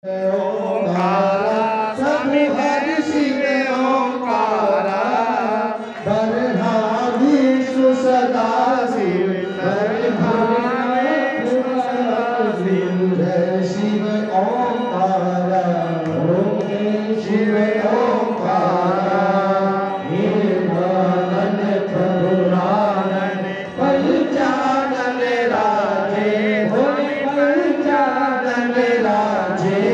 ओंकारा सब हरि शिव ओंकारा बरहा विष्णु सदा शिव बरहा शिव ओंकारा ओम शिव ओंकारा निर्मलन पुराणन पंचानन राजे होय पंचानन राजे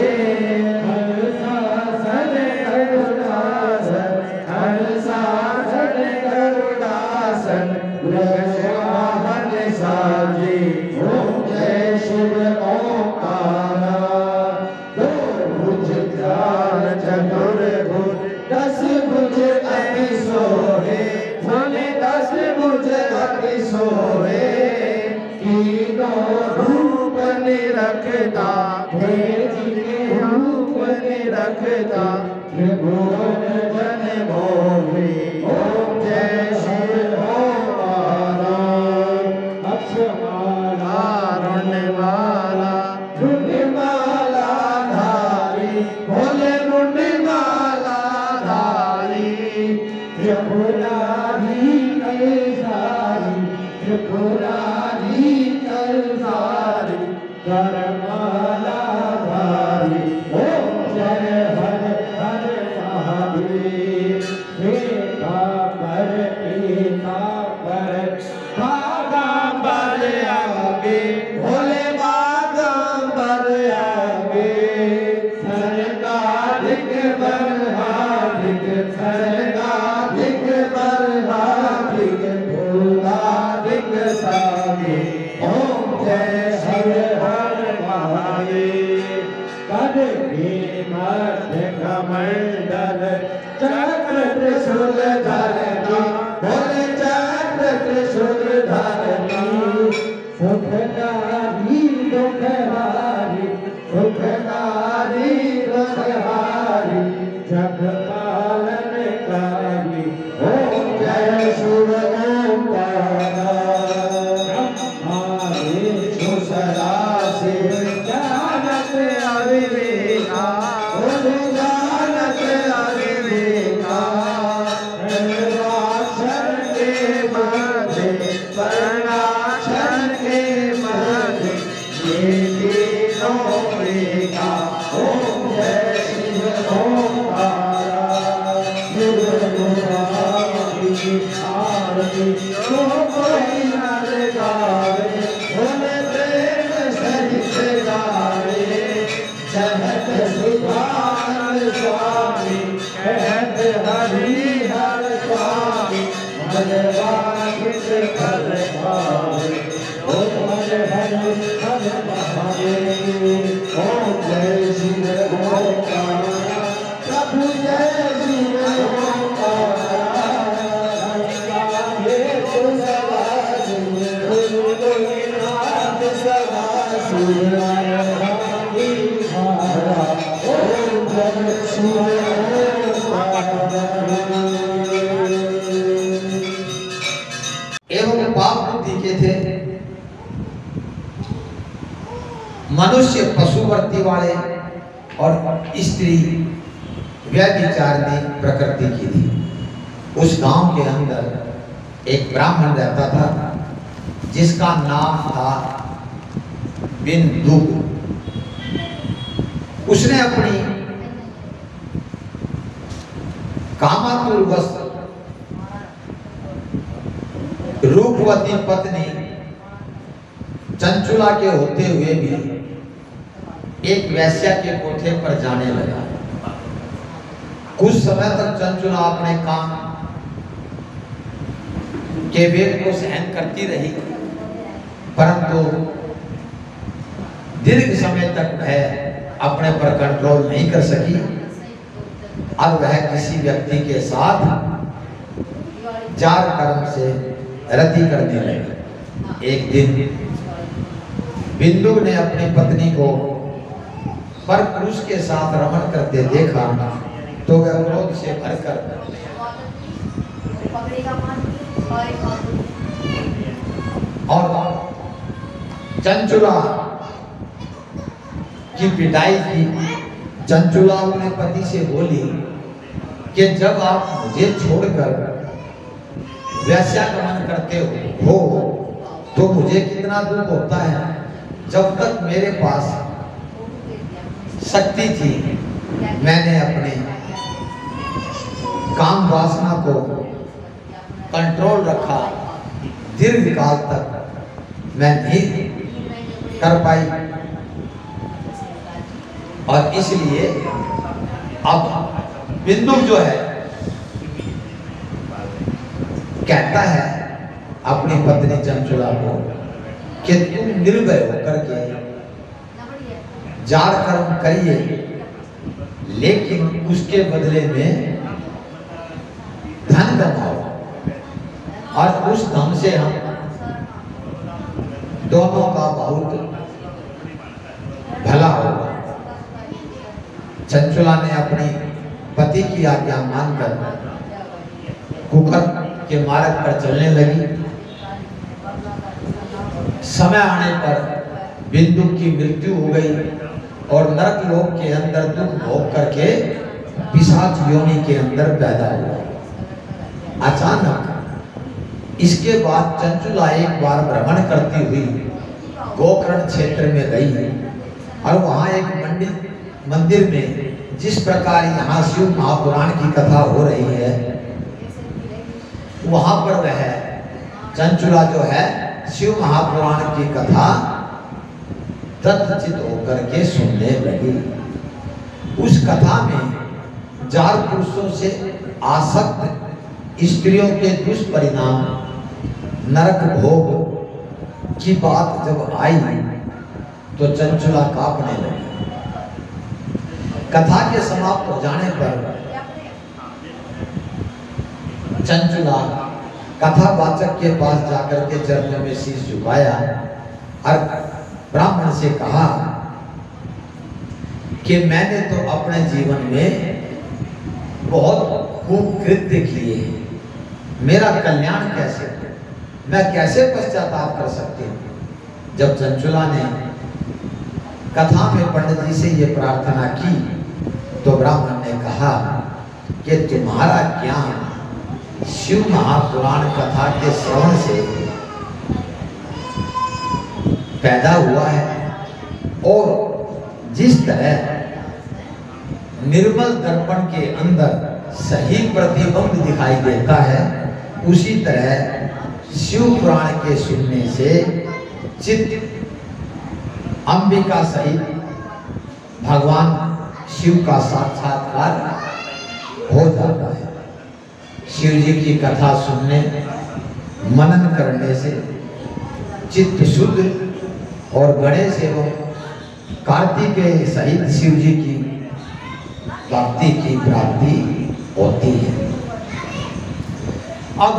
हर शासन करुणासन ब्रजवाहन साजे ओम जय शिव ओंकारा दो भुज चार चतुर्भुज दस भुज अति सोहे धने 10 भुज अति सोहे तीनों रूप निरखता रूप निरखता त्रिभुवन जन मोहे ओम जय शिव ओंकारा अक्षमाला रुंडमाला रुंडमाला धारी भोले रुंडमाला धारी त्रिपुरारी कलसारी त्रिपुरारी कलसारी करमाला धारी ओम जय हर हर महादेव श्वेतांबर पीतांबर बागांबर आगे भोले बागांबर आगे सरकारिक बरहादिक सरकारिक बरहादिक भूतादिक सागे ओम जय हर हर महादेव कद मध्य कमंडल चक्र त्रिशूल धरनी भोले चक्र त्रिशूल धरनी सुखकारी दुखहारी सुखकारी दुखहारी जग पालन कारी ओम जय शिव ओंकारा ब्रह्मा सदा शिव जानत अविवेका जानत अविवेका वर्णाक्षर के मध्य वर्णाक्षर के मध्य ये तीनों रेखा ओम जय शिव ओंकारा शिव आरती तो कोई नर गावे भोले प्रेम सहित गावे जगत सुभान स्वामी कहत हरि हर स्वामी मनवांछित फल पावे ओम हर हर हर महादेव ओम जय शिव ओंकारा प्रभु जय शिव ओंकारा एवं पाप बुद्धि के थे मनुष्य पशुवर्ती वाले और स्त्री व्यभिचारिणी प्रकृति की थी। उस गांव के अंदर एक ब्राह्मण रहता था जिसका नाम था बिंदु। उसने अपनी कामातुरवश रूपवती पत्नी चंचुला के होते हुए भी एक वैश्या के कोठे पर जाने लगा। कुछ समय तक चंचुला अपने काम के वेग को सहन करती रही, परंतु दीर्घ समय तक वह अपने पर कंट्रोल नहीं कर सकी। अब वह किसी व्यक्ति के साथ जार कर्म से रति करने लगी। एक दिन बिंदु ने अपनी पत्नी को पर पुरुष के साथ रमण करते देखा तो वह क्रोध से भरकर और चंचुला की पिटाई की चंचुला अपने पति से बोली कि जब आप मुझे छोड़कर वैश्यागमन करते हो तो मुझे कितना दुख होता है। जब तक मेरे पास शक्ति थी मैंने अपने काम वासना को कंट्रोल रखा, दीर्घ काल तक मैं नहीं कर पाई और इसलिए अब बिंदु जो है कहता है अपनी पत्नी चंचुला को कि तुम निर्भय होकर के जार कर्म करिए, लेकिन उसके बदले में धन कमाओ और उस धन से हम दोनों का बहुत भला होगा। चंचुला ने अपनी पति की आज्ञा मानकर कुकर के मार्ग पर चलने लगी। समय आने पर बिंदु की मृत्यु हो गई और नरक लोक के अंदर दुख भोग करके पिशाच योनि के अंदर पैदा हुआ। अचानक इसके बाद चंचुला एक बार भ्रमण करती हुई गोकर्ण क्षेत्र में गई और वहां एक मंदिर में जिस प्रकार यहाँ शिव महापुराण की कथा हो रही है वहां पर वह चंचुला जो है शिव महापुराण की कथा तत्चित होकर के सुनने लगी। उस कथा में जार पुरुषों से आसक्त स्त्रियों के दुष्परिणाम नरक भोग की बात जब आई तो चंचुला कांपने लगी। कथा के समाप्त हो जाने पर चंचुला कथावाचक के पास जाकर के चरणों में शीश झुकाया और ब्राह्मण से कहा कि मैंने तो अपने जीवन में बहुत खूब कृत्य किए, मेरा कल्याण कैसे, मैं कैसे पश्चाताप कर सकती हूँ। जब चंचुला ने कथा में पंडित जी से ये प्रार्थना की तो ब्राह्मण ने कहा कि तुम्हारा ज्ञान शिव महापुराण कथा के श्रवण से पैदा हुआ है और जिस तरह निर्मल दर्पण के अंदर सही प्रतिबिंब दिखाई देता है उसी तरह शिव पुराण के सुनने से चित्त अंबिका सहित भगवान शिव का साक्षात्कार हो जाता है। शिव जी की कथा सुनने मनन करने से चित्त शुद्ध और गणेश एवं कार्तिकेय सहित शिव जी की भक्ति की प्राप्ति होती है। अब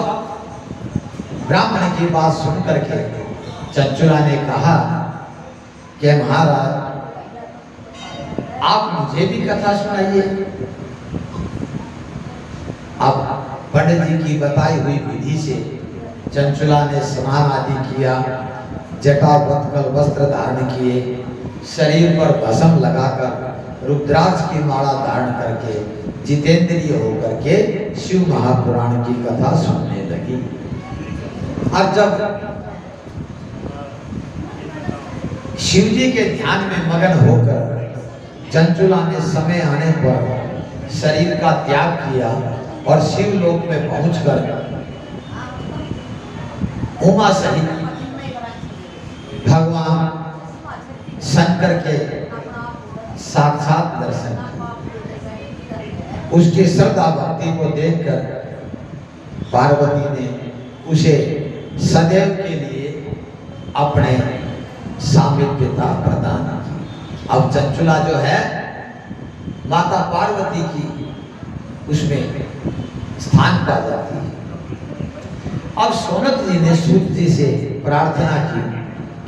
ब्राह्मण की बात सुन करके चंचुला ने कहा कि महाराज आप मुझे भी कथा सुनाइए। अब पंडित जी की बताई हुई विधि से चंचुला ने स्नान आदि किया, जटा बंधकर वस्त्र धारण किए, शरीर पर भस्म लगाकर रुद्राक्ष की माला धारण करके जितेंद्रिय होकर के शिव महापुराण की कथा सुनने लगी। अब जब शिव जी के ध्यान में मगन होकर चंचुला ने समय आने पर शरीर का त्याग किया और शिव लोक में पहुंचकर उमा सहित भगवान शंकर के साक्षात दर्शन किए। उसकी श्रद्धा भक्ति को देखकर पार्वती ने उसे सदैव के लिए अपने सामीप्यता प्रदान की। अब चंचुला जो है माता पार्वती की उसमें स्थान पा जाती है। अब सोनक जी ने सूत जी से प्रार्थना की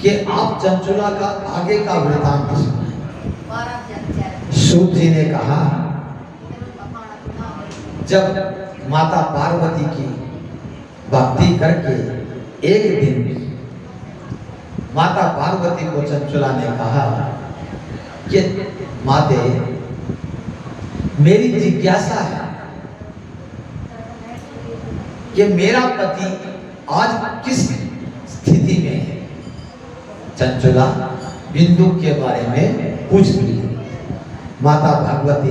कि आप चंचुला का आगे का वृतांत सुनाएं। सूत जी ने कहा जब माता पार्वती की भक्ति करके एक दिन माता पार्वती को चंचुला ने कहा कि माते मेरी जिज्ञासा है कि मेरा पति आज किस स्थिति में है। चंचुला बिंदु के बारे में पूछती है। माता भगवती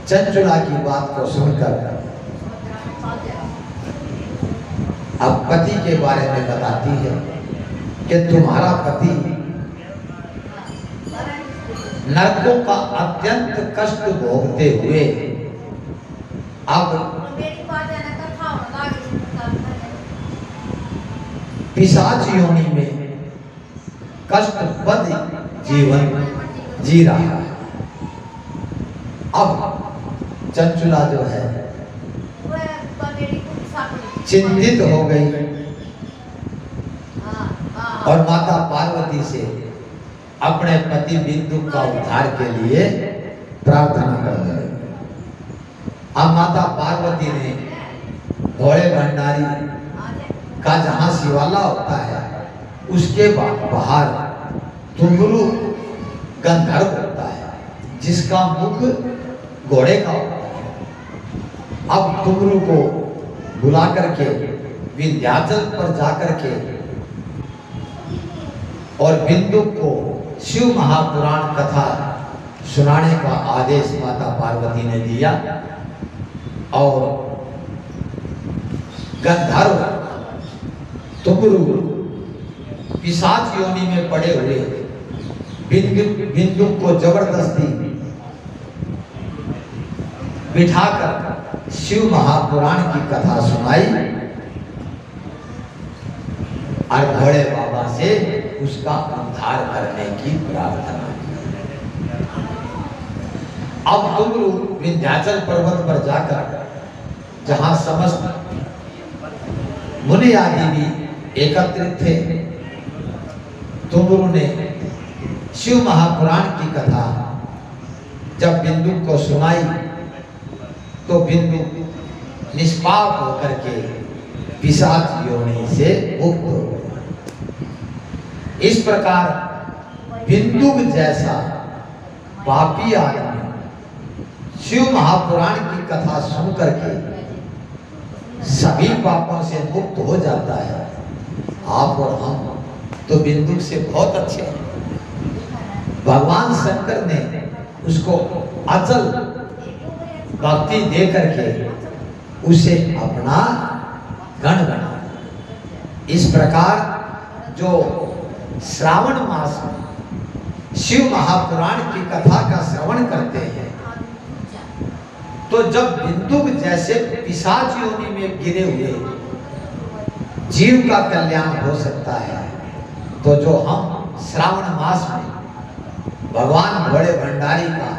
चंचुला की बात को सुनकर अब पति के बारे में बताती है कि तुम्हारा पति नरकों का अत्यंत कष्ट भोगते हुए अब पिशाच योनि में कष्टप्रद जीवन जी रहा है। अब चंचुला जो है चिंतित हो गई और माता पार्वती से अपने पति बिंदु का उद्धार के लिए प्रार्थना कर रही। अब माता पार्वती ने भोले भंडारी का जहां शिवाला होता है उसके बाहर तुंगलू गंधर्व होता है जिसका मुख घोड़े का होता है। अब तुंगलू को बुला करके विंध्याचल पर जाकर के और बिंदु को शिव महापुराण कथा सुनाने का आदेश माता पार्वती ने दिया और गंधर्व तुंगलू पिशाच योनि में पड़े हुए बिंदु को जबरदस्ती बिठाकर शिव महापुराण की कथा सुनाई और भोले बाबा से उसका उद्धार करने की प्रार्थना की। अब तुंगलू विंध्याचल पर्वत पर जाकर जहां समस्त मुनि आदि भी एकत्रित थे, तुंगलू ने शिव महापुराण की कथा जब बिंदु को सुनाई तो बिंदु निष्पाप होकर के पिशाच योनि से मुक्त हो गए। इस प्रकार बिंदु जैसा पापी आदमी शिव महापुराण की कथा सुनकर के सभी पापों से मुक्त हो जाता है। आप और हम तो बिंदु से बहुत अच्छे हैं। भगवान शंकर ने उसको अचल भक्ति दे करके उसे अपना गण बना। इस प्रकार जो श्रावण मास में शिव महापुराण की कथा का श्रवण करते हैं तो जब बिंदु जैसे पिशाच योनि में गिरे हुए जीव का कल्याण हो सकता है, तो जो हम श्रावण मास में भगवान भोले भंडारी का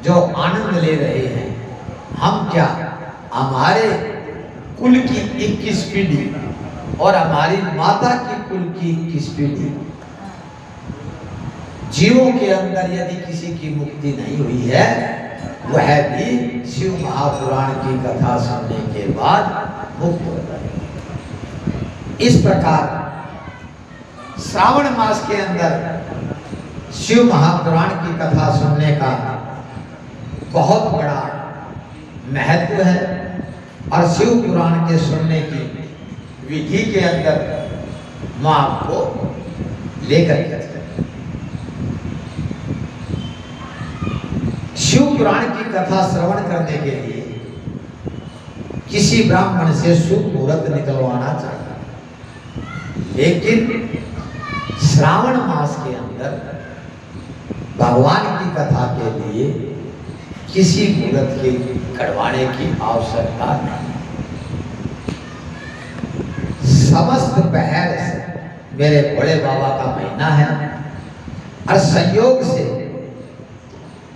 जो आनंद ले रहे हैं, हम क्या हमारे कुल की 21 पीढ़ी और हमारी माता की कुल की 21 पीढ़ी जीवों के अंदर यदि किसी की मुक्ति नहीं हुई है, वह भी शिव महापुराण की कथा सुनने के बाद मुक्त हो जाए। इस प्रकार श्रावण मास के अंदर शिव महापुराण की कथा सुनने का बहुत बड़ा महत्व है और शिव पुराण के सुनने की विधि के अंदर मैं आपको लेकर के शिव पुराण की कथा श्रवण करने के लिए किसी ब्राह्मण से शुभ मुहूर्त निकलवाना चाहिए, लेकिन श्रावण मास के अंदर भगवान की कथा के लिए किसी मुहूर्त के कटवाने की आवश्यकता नहीं। समस्त पहर से मेरे भोले बाबा का महीना है और संयोग से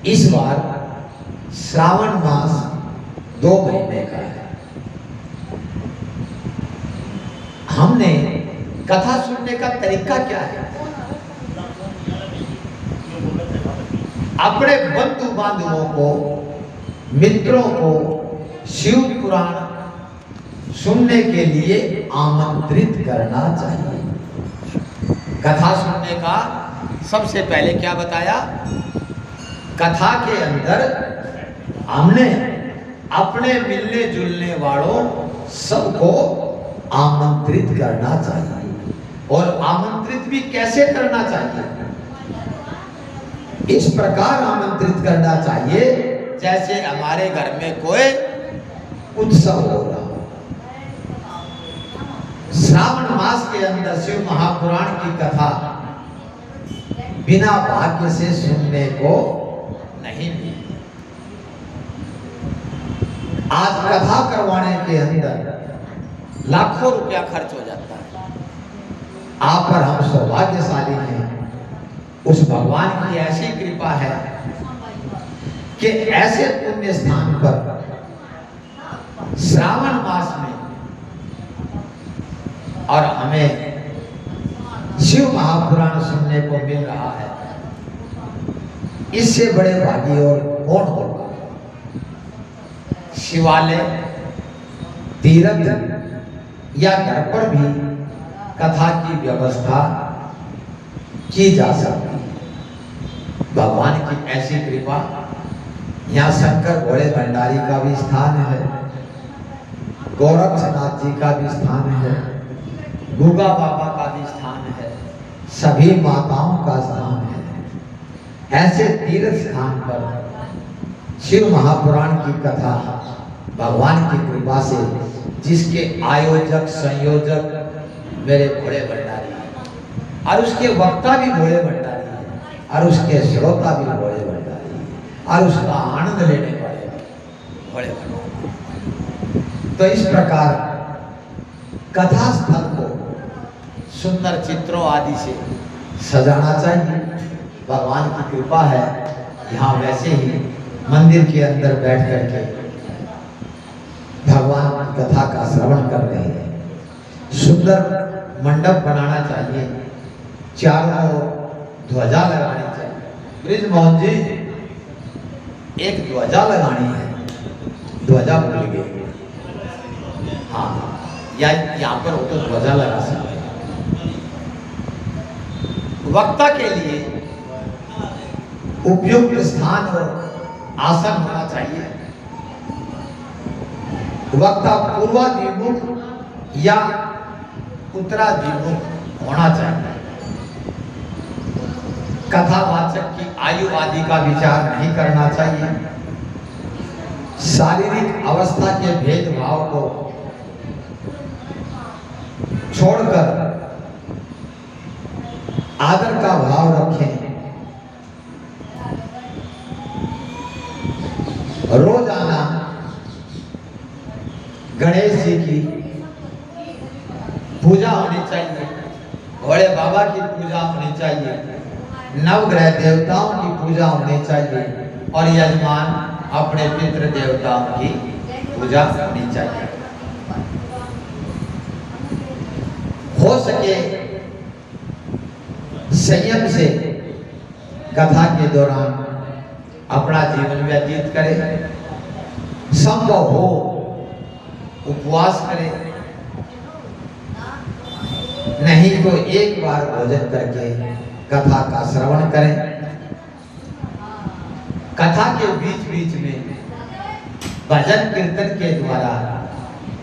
इस बार श्रावण मास 2 महीने का है। हमने कथा सुनने का तरीका क्या है? अपने बंधु बांधवों को, मित्रों को शिव पुराण सुनने के लिए आमंत्रित करना चाहिए। कथा सुनने का सबसे पहले क्या बताया? कथा के अंदर हमने अपने मिलने जुलने वालों सबको आमंत्रित करना चाहिए। और आमंत्रित भी कैसे करना चाहिए? इस प्रकार आमंत्रित करना चाहिए जैसे हमारे घर में कोई उत्सव हो रहा हो। श्रावण मास के अंदर शिव महापुराण की कथा बिना भाग्य से सुनने को नहीं मिली। आज कथा करवाने के अंदर लाखों रुपया खर्च हो जाता है। आप पर हम सौभाग्यशाली हैं, उस भगवान की ऐसी कृपा है कि ऐसे पुण्य स्थान पर श्रावण मास में और हमें शिव महापुराण सुनने को मिल रहा है। इससे बड़े भागी और कौन होगा? शिवालय, तीर्थ या घर पर भी कथा की व्यवस्था की जा सकती है। भगवान की ऐसी कृपा। यहाँ शंकर भोले भंडारी का भी स्थान है, गोरक्षनाथ जी का भी स्थान है, गुगा बाबा का भी स्थान है, सभी माताओं का स्थान है। ऐसे तीर्थ स्थान पर शिव महापुराण की कथा भगवान की कृपा से, जिसके आयोजक संयोजक मेरे भोले भंडारी हैं और उसके वक्ता भी भोले भंडारी हैं और उसके श्रोता भी भोले भंडारी हैं और उसका आनंद लेने वाले भोले भंडारी। तो इस प्रकार कथा स्थल को सुंदर चित्रों आदि से सजाना चाहिए। भगवान की कृपा है, यहाँ वैसे ही मंदिर के अंदर बैठ करके भगवान की कथा का श्रवण कर रहे हैं। सुंदर मंडप बनाना चाहिए, चारों ध्वजा लगानी चाहिए। ब्रिज मोहन जी, एक ध्वजा लगानी है, ध्वजा भूल गए। हाँ, या यहाँ पर हो तो ध्वजा लगा सकते हैं। वक्ता के लिए उपयुक्त स्थान और आसन होना चाहिए। वक्ता पूर्वाभिमुख या उत्तराभिमुख होना चाहिए। कथावाचक की आयु आदि का विचार नहीं करना चाहिए। शारीरिक अवस्था के भेदभाव को छोड़कर आदर का भाव रखें। रोजाना गणेश जी की पूजा होनी चाहिए, भोले बाबा की पूजा होनी चाहिए, नवग्रह देवताओं की पूजा होनी चाहिए और यजमान अपने पितृ देवताओं की पूजा होनी चाहिए। हो सके संयम से कथा के दौरान अपना जीवन व्यतीत करें। संभव हो उपवास करें, नहीं तो एक बार भोजन करके कथा का श्रवण करें। कथा के बीच बीच में भजन कीर्तन के द्वारा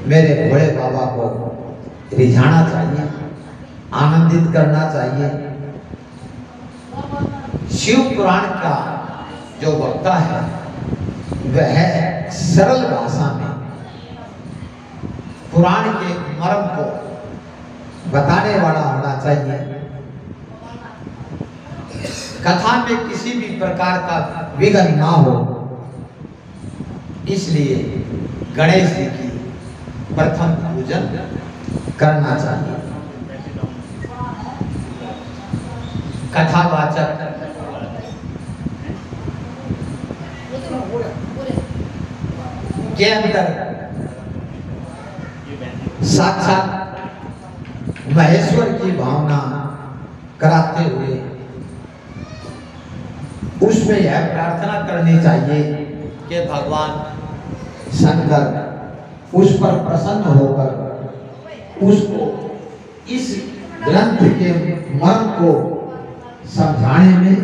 मेरे भोले बाबा को रिझाना चाहिए, आनंदित करना चाहिए। शिव पुराण का जो वक्ता है वह सरल भाषा में पुराण के मर्म को बताने वाला होना चाहिए। कथा में किसी भी प्रकार का विघ्न ना हो, इसलिए गणेश जी की प्रथम पूजन करना चाहिए। कथावाचक के अंदर साक्षात महेश्वर की भावना कराते हुए उसमें यह प्रार्थना करनी चाहिए कि भगवान शंकर उस पर प्रसन्न होकर उसको इस ग्रंथ के मर्म को समझाने में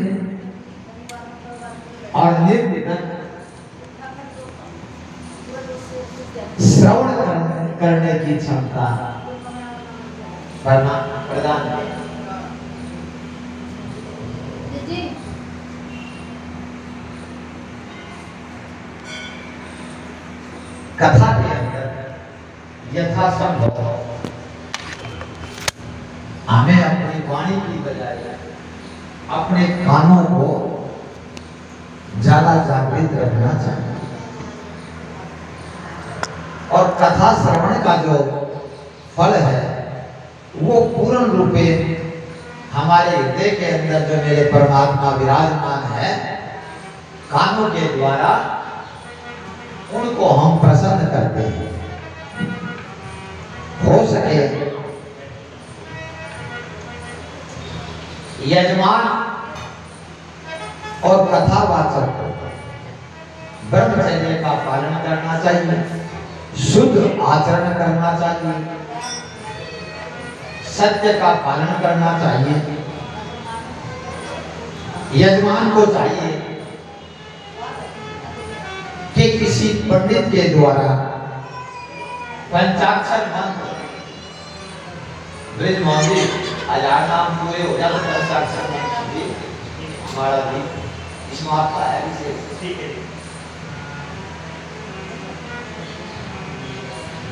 और करने की क्षमता प्रदान है। कथा के अंदर यथासंभव हमें अपनी वाणी की बजाय अपने कानों को ज्यादा जागृत रखना चाहिए और कथा श्रवण का जो फल है वो पूर्ण रूपे हमारे हृदय के अंदर जो मेरे परमात्मा विराजमान है, कानों के द्वारा उनको हम प्रसन्न करते हैं। हो सके यजमान और कथावाचक ब्रह्मचर्य का पालन करना चाहिए, शुद्ध आचरण करना चाहिए, सत्य का पालन करना चाहिए। यजमान को चाहिए कि किसी पंडित के द्वारा पंचाक्षर मंत्र ब्रज मौली 1000 नाम पूरे हो जाए तो पंचाक्षर मंत्र भी हमारा भी इसमें आता है विशेष।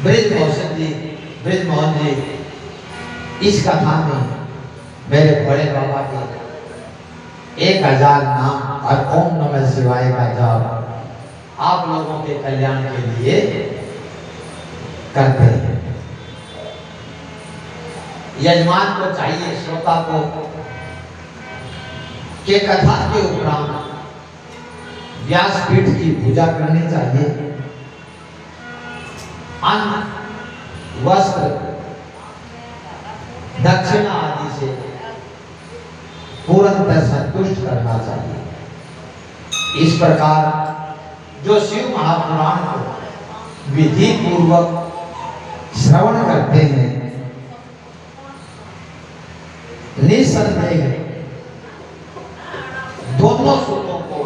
ब्रज मोहन जी इस कथा में मेरे बड़े बाबा के 1000 नाम और ओम नमः शिवाय का जाप आप लोगों के कल्याण के लिए करते हैं। यजमान को चाहिए, श्रोता को, कि कथा के उपरांत व्यासपीठ की पूजा करनी चाहिए, अन्न वस्त्र दक्षिणा आदि से पूर्णतः संतुष्ट करना चाहिए। इस प्रकार जो शिव महापुराण को विधि पूर्वक श्रवण करते हैं, निसंदेह दोनों सुखों को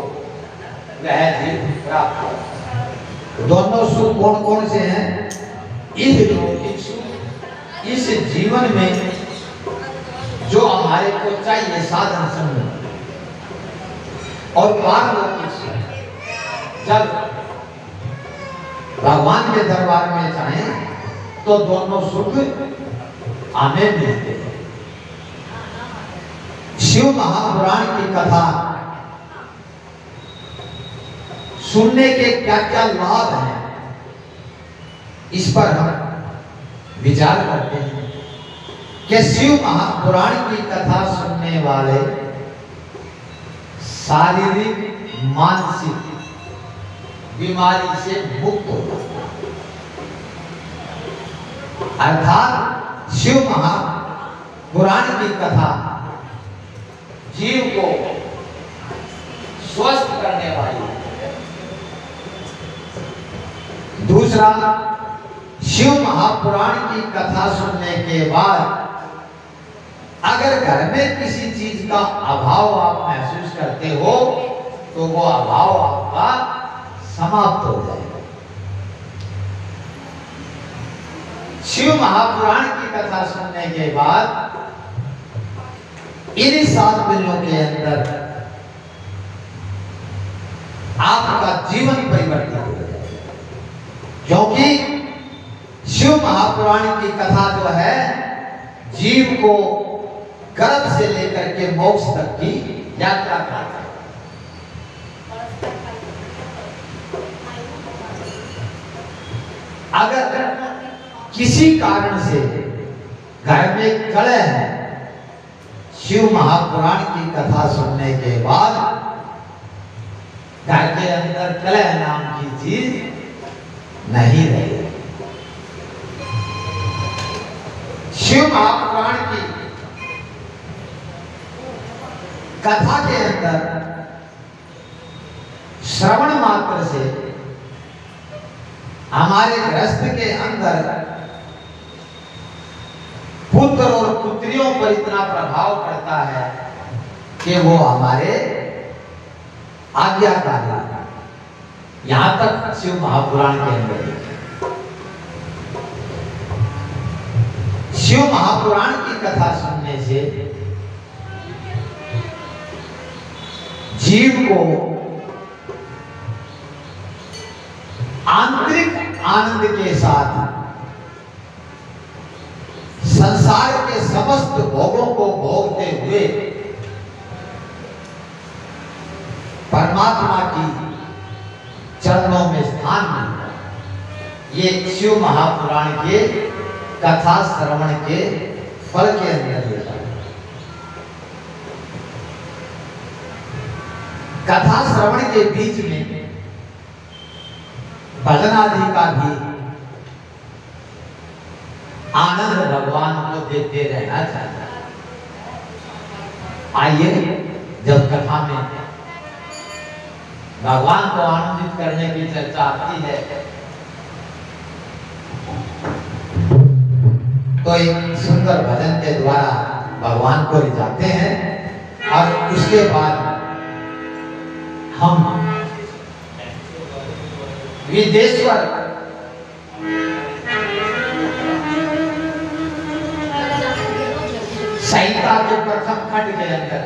वह जीव प्राप्त हो। दोनों सुख कौन कौन से हैं? इस जीवन में जो हमारे को चाहिए साधन संग, और पारलौकिक जब भगवान के दरबार में जाएं तो दोनों सुख हमें मिलते हैं। शिव महापुराण की कथा सुनने के क्या क्या लाभ हैं, इस पर हम विचार करते हैं कि शिव महापुराण की कथा सुनने वाले शारीरिक मानसिक बीमारी से मुक्त हो जाता है। अर्थात शिव महापुराण की कथा जीव को स्वस्थ करने वाली है। दूसरा, शिव महापुराण की कथा सुनने के बाद अगर घर में किसी चीज का अभाव आप महसूस करते हो तो वो अभाव आपका समाप्त हो जाएगा। शिव महापुराण की कथा सुनने के बाद इन्हीं 7 दिनों के अंदर आपका जीवन परिवर्तित हो जाएगा, क्योंकि शिव महापुराण की कथा जो है जीव को गर्भ से लेकर के मोक्ष तक की यात्रा कराता है। अगर किसी कारण से घर में कलह है, शिव महापुराण की कथा सुनने के बाद घर के अंदर कलह नाम की चीज नहीं रही। शिव महापुराण की कथा के अंदर श्रवण मात्र से हमारे गृहस्थ के अंदर पुत्र और पुत्रियों पर इतना प्रभाव पड़ता है कि वो हमारे आज्ञाकारी। यहां तक शिव महापुराण के अंदर शिव महापुराण की कथा सुनने से जीव को आंतरिक आनंद के साथ संसार के समस्त भोगों को भोगते हुए परमात्मा की चरणों में स्थान मिलता है। ये शिव महापुराण के कथा श्रवण के फल के अंदर होता है। कथा श्रवण के बीच में भजन आदि का भी आनंद भगवान को देते रहना चाहता है। आइए, जब कथा में भगवान को आनंदित करने की चर्चा आती है तो एक सुंदर भजन के द्वारा भगवान को रिझाते हैं और उसके बाद हम विदेश्वर संहिता के प्रथम खंड के अंदर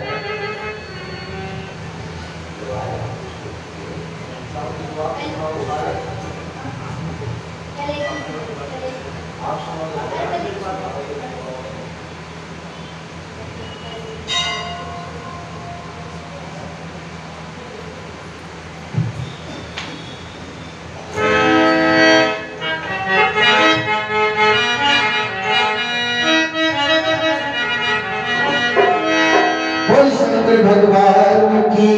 भगवान की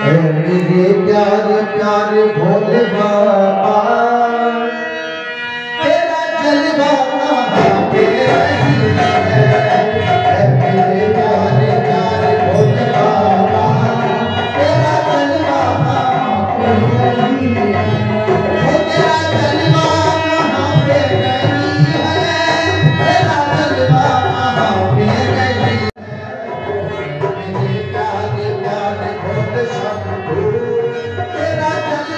मेरे प्यारे प्यारे भोले बाबा तेरा जलवा कहाँ पे नहीं है। मेरे प्यारे प्यारे भोले बाबा तेरा जलवा कहाँ पे नहीं है। तेरा जलवा कहाँ पे नहीं है। तेरा जलवा तेरा जलवा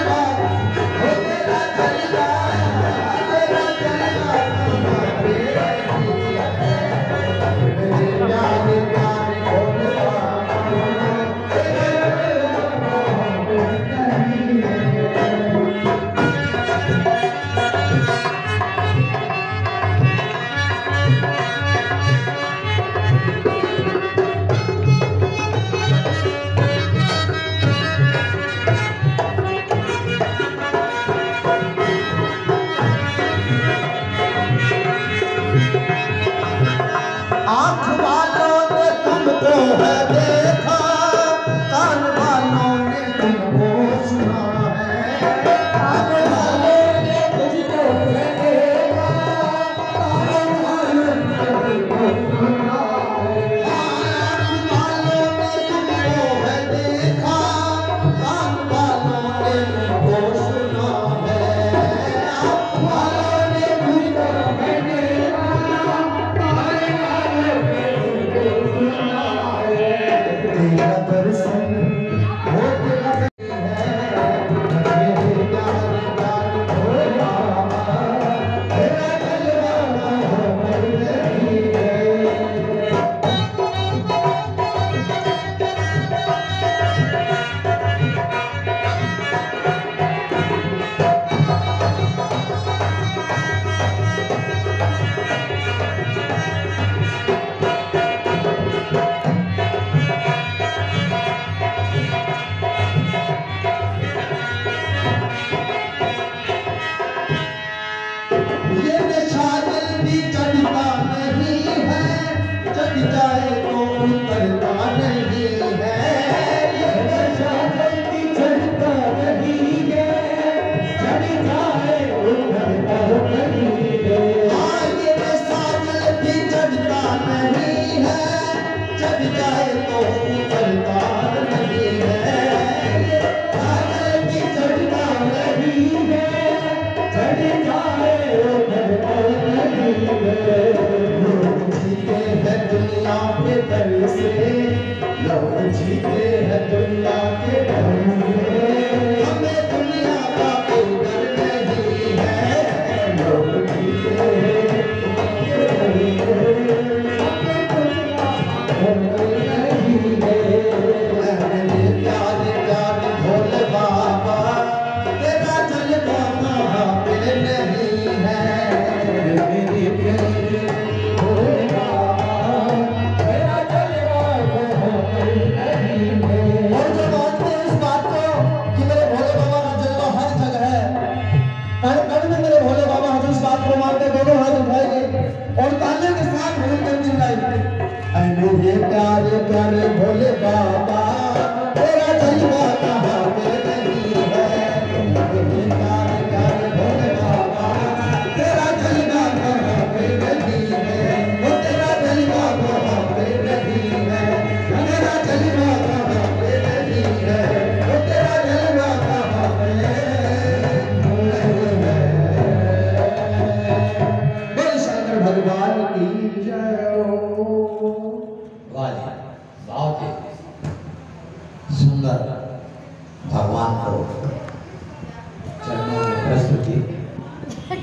होगी।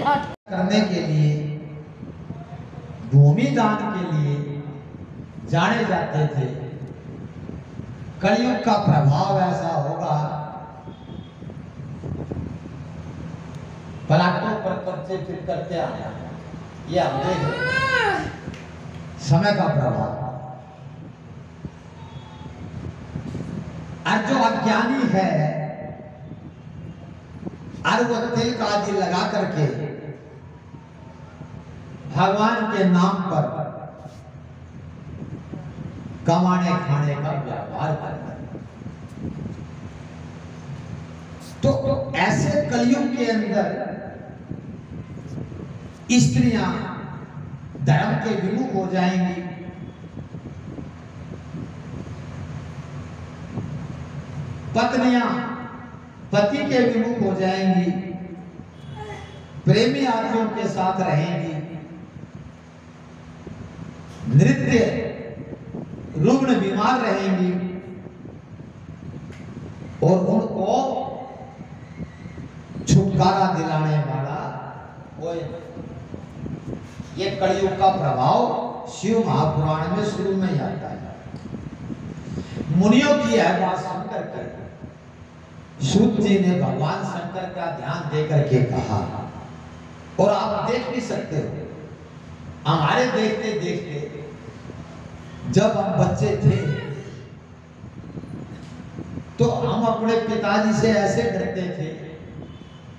करने के लिए, भूमि दान के लिए जाने जाते थे। कलयुग का प्रभाव ऐसा होगा, पलाटों पर कब्जे फिर करते आया, ये हम देख रहे हैं। समय का प्रभाव। और जो अज्ञानी है, और वो तिल का आदि लगा करके भगवान के नाम पर कमाने खाने का व्यापार करता है। तो ऐसे कलयुग के अंदर स्त्रियां धर्म के विमुख हो जाएंगी, पत्नियां पति के विमुख हो जाएंगी, प्रेमी आदमियों के साथ रहेंगी, नृत्य रुग्ण बीमार रहेंगी, और उनको छुटकारा दिलाने वाला वो। ये कलयुग का प्रभाव शिव महापुराण में शुरू में ही आता है। मुनियों की है बात सुनकर के सूत जी ने भगवान शंकर का ध्यान दे करके कहा, और आप देख भी सकते हो, हमारे देखते देखते जब हम बच्चे थे तो हम अपने पिताजी से ऐसे डरते थे।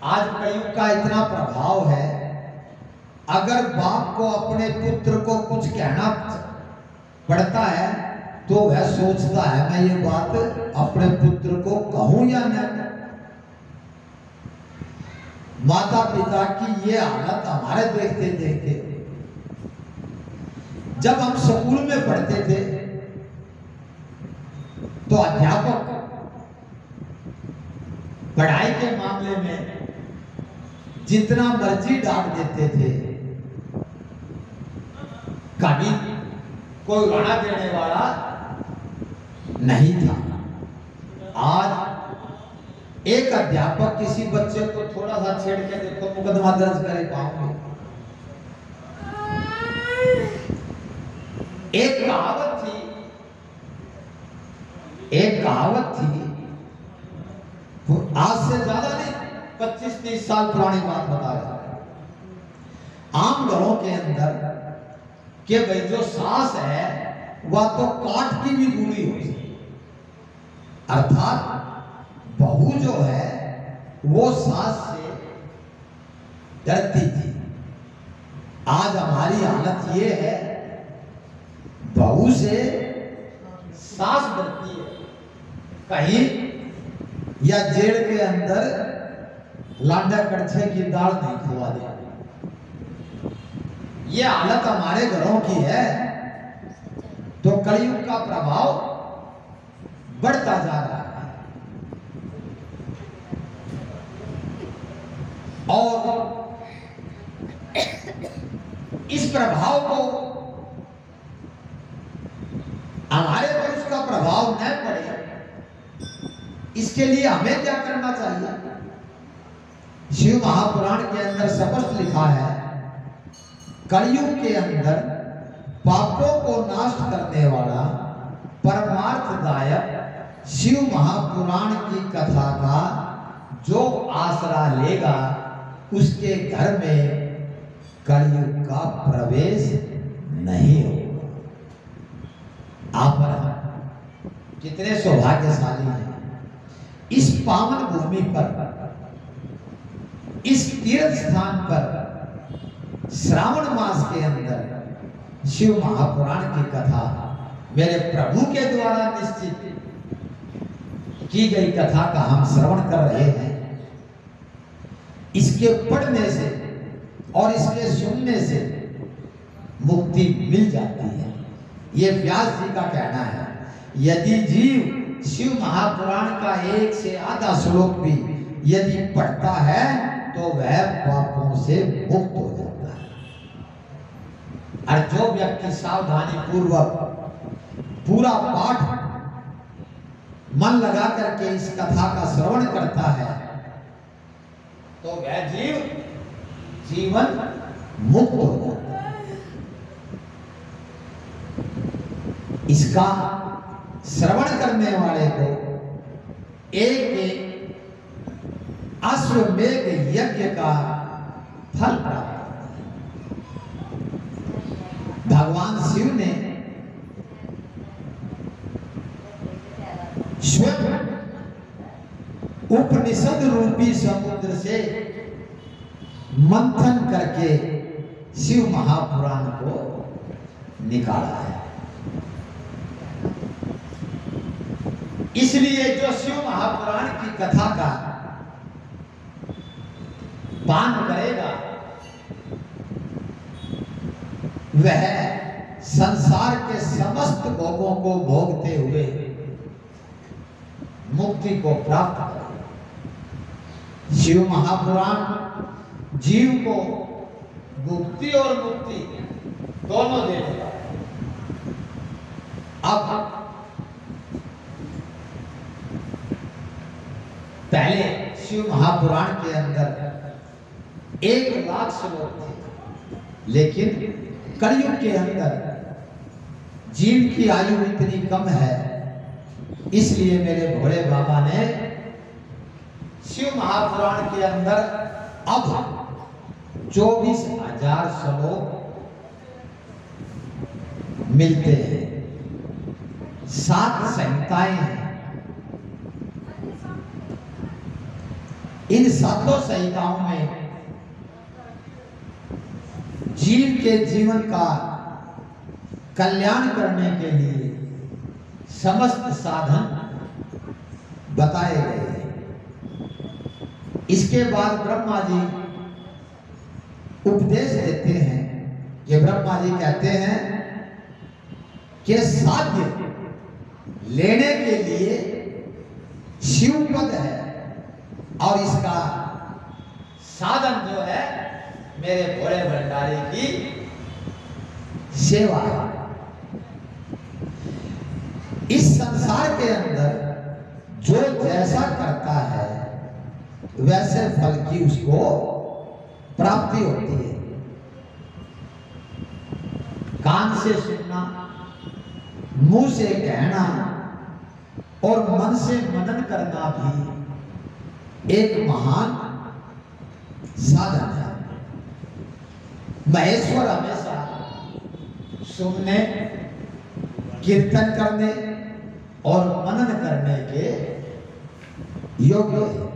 आज कलयुग का इतना प्रभाव है, अगर बाप को अपने पुत्र को कुछ कहना पड़ता है तो वह सोचता है मैं ये बात अपने पुत्र को कहूं या न। माता पिता की ये हालत हमारे देखते देखते, जब हम स्कूल में पढ़ते थे तो अध्यापक पढ़ाई के मामले में जितना मर्जी डांट देते थे, कभी कोई गाना देने वाला नहीं था। आज एक अध्यापक किसी बच्चे को थोड़ा सा छेड़ के देखो, मुकदमा दर्ज करे पाओगे। एक कहावत थी, आज से ज्यादा नहीं 25-30 साल पुरानी बात बता रहा है। आम घरों के अंदर कि भाई जो सास है वह तो काठ की भी बुरी हो सकती, अर्थात बहू जो है वो सास से डरती थी। आज हमारी हालत ये है, बहू से सास डरती है, कहीं या जेल के अंदर लांडा कड़छे की दाल नहीं खुआ दे। ये हालत हमारे घरों की है। तो कलयुग का प्रभाव बढ़ता जा रहा है, और इस प्रभाव को हमारे पर उसका प्रभाव न पड़े, इसके लिए हमें क्या करना चाहिए? शिव महापुराण के अंदर स्पष्ट लिखा है, कलयुग के अंदर पापों को नाश करने वाला परमार्थदायक शिव महापुराण की कथा का जो आसरा लेगा उसके घर में कलयुग का प्रवेश नहीं होगा। आप कितने सौभाग्यशाली हैं, इस पावन भूमि पर, इस तीर्थ स्थान पर श्रावण मास के अंदर शिव महापुराण की कथा मेरे प्रभु के द्वारा निश्चित की गई कथा का हम श्रवण कर रहे हैं। इसके पढ़ने से और इसके सुनने से मुक्ति मिल जाती है। ये व्यास जी का कहना है। यदि जीव शिव महापुराण का एक से आधा श्लोक भी यदि पढ़ता है तो वह पापों से मुक्त हो जाता है। और जो व्यक्ति सावधानी पूर्वक पूरा पाठ मन लगा करके इस कथा का श्रवण करता है तो वह जीव जीवन मुक्त हो जाता है। इसका श्रवण करने वाले को एक अश्वमेध यज्ञ का फल प्राप्त होता है। भगवान शिव ने स्वयं उपनिषद रूपी समुद्र से मंथन करके शिव महापुराण को निकाला है। इसलिए जो शिव महापुराण की कथा का पान करेगा वह संसार के समस्त भोगों को भोगते हुए मुक्ति को प्राप्त करेगा। शिव महापुराण जीव को मुक्ति और मुक्ति दोनों देगा। अब पहले शिव महापुराण के अंदर 1,00,000 श्लोक थे, लेकिन कलयुग के अंदर जीव की आयु इतनी कम है, इसलिए मेरे भोले बाबा ने शिव महापुराण के अंदर अब 24,000 श्लोक मिलते हैं। 7 संहिताएं हैं। इन 7 संहिताओं में जीव के जीवन का कल्याण करने के लिए समस्त साधन बताए गए हैं। इसके बाद ब्रह्मा जी उपदेश देते हैं कि ब्रह्मा जी कहते हैं कि साध्य लेने के लिए शिवपद है और इसका साधन जो है मेरे भोले भंडारी की सेवा है। इस संसार के अंदर जो जैसा करता है वैसे फल की उसको प्राप्ति होती है। कान से सुनना, मुंह से कहना और मन से मनन करना भी एक महान साधन है। महेश्वर हमेशा सुनने, कीर्तन करने और मनन करने के योग्य है।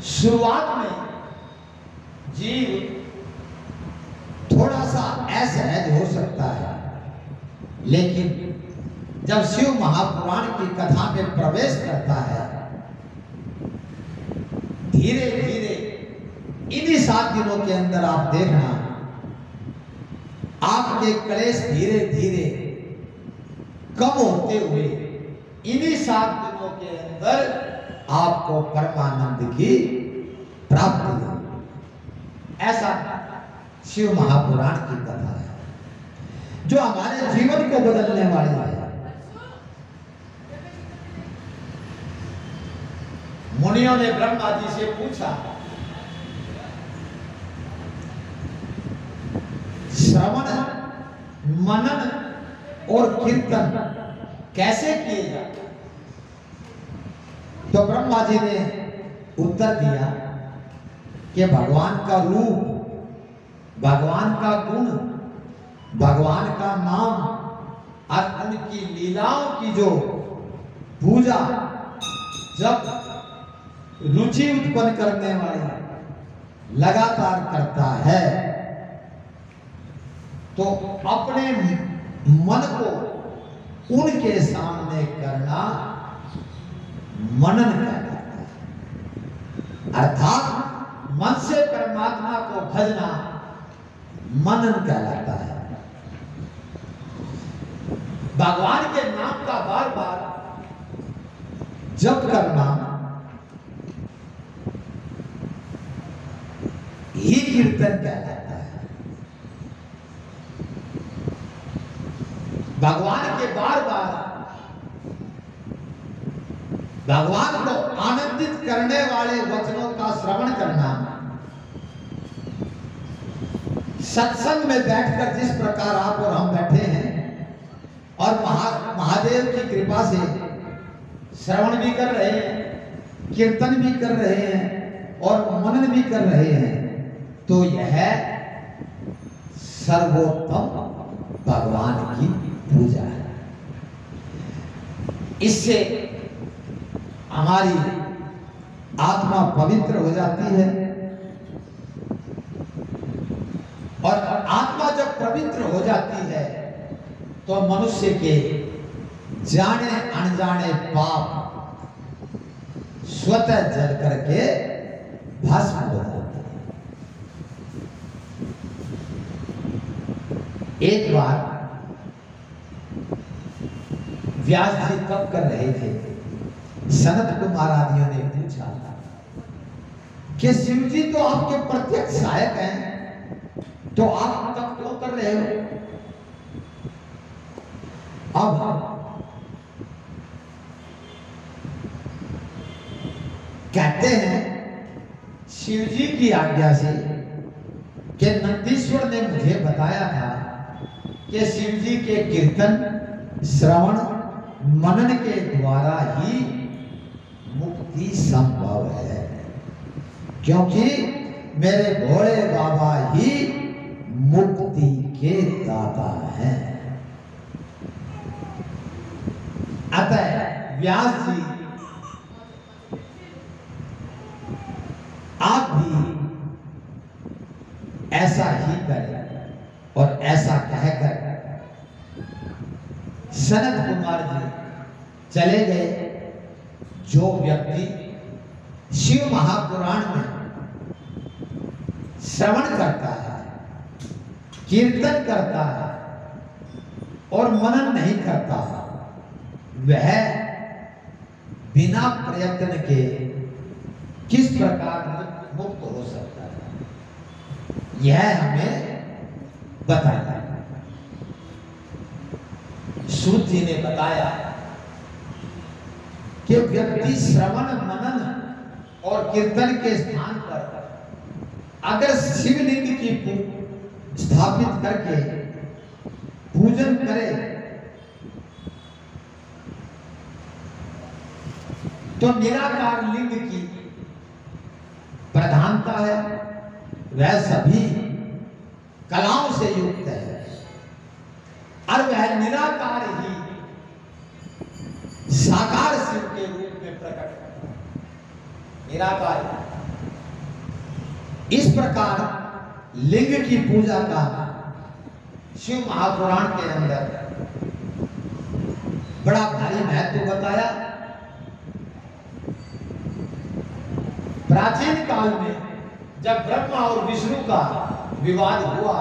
शुरुआत में जीव थोड़ा सा असहज हो सकता है, लेकिन जब शिव महापुराण की कथा में प्रवेश करता है, धीरे धीरे इन्हीं 7 दिनों के अंदर आप देखना आपके क्लेश धीरे धीरे कम होते हुए इन्हीं 7 दिनों के अंदर आपको परमानंद की प्राप्ति है। ऐसा शिव महापुराण की कथा है जो हमारे जीवन को बदलने वाली है। मुनियों ने ब्रह्मा जी से पूछा, श्रवण, मनन और कीर्तन कैसे किए जाते? तो ब्रह्मा जी ने उत्तर दिया कि भगवान का रूप, भगवान का गुण, भगवान का नाम और उनकी लीलाओं की जो पूजा जब रुचि उत्पन्न करने वाला लगातार करता है तो अपने मन को उनके सामने करना मनन कहलाता है। अर्थात मन से परमात्मा को भजना मनन कहलाता है। भगवान के नाम का बार बार जप करना ही कीर्तन कहलाता है। भगवान के बार बार भगवान को आनंदित करने वाले वचनों का श्रवण करना, सत्संग में बैठकर जिस प्रकार आप और हम बैठे हैं और महादेव की कृपा से श्रवण भी कर रहे हैं, कीर्तन भी कर रहे हैं और मनन भी कर रहे हैं, तो यह सर्वोत्तम भगवान की पूजा है। इससे हमारी आत्मा पवित्र हो जाती है और आत्मा जब पवित्र हो जाती है तो मनुष्य के जाने अनजाने पाप स्वतः जल करके भस्म हो जाते हैं। एक बार व्यास जी तप कर रहे थे, सनत कुमार आदियों ने पूछा कि शिव जी तो आपके प्रत्यक्ष सहायक हैं, तो आप तप क्यों कर रहे हो? अब कहते हैं शिव जी की आज्ञा से कि नंदीश्वर ने मुझे बताया था कि शिव जी के कीर्तन श्रवण मनन के द्वारा ही मुक्ति संभव है, क्योंकि मेरे भोले बाबा ही मुक्ति के दाता हैं। अतः व्यास जी आप भी ऐसा ही करें और ऐसा कहकर सनत कुमार जी चले गए। जो व्यक्ति शिव महापुराण में श्रवण करता है, कीर्तन करता है और मनन नहीं करता, वह बिना प्रयत्न के किस प्रकार मुक्त हो सकता है, यह हमें बताया। सूत जी ने बताया कि व्यक्ति श्रवण मनन और कीर्तन के स्थान पर अगर शिवलिंग की स्थापित करके पूजन करे तो निराकार लिंग की प्रधानता है, वह सभी कलाओं से युक्त है और वह निराकार ही साकार शिव के रूप में प्रकट है, निराकार। इस प्रकार लिंग की पूजा का शिव महापुराण के अंदर बड़ा भारी महत्व बताया। प्राचीन काल में जब ब्रह्मा और विष्णु का विवाद हुआ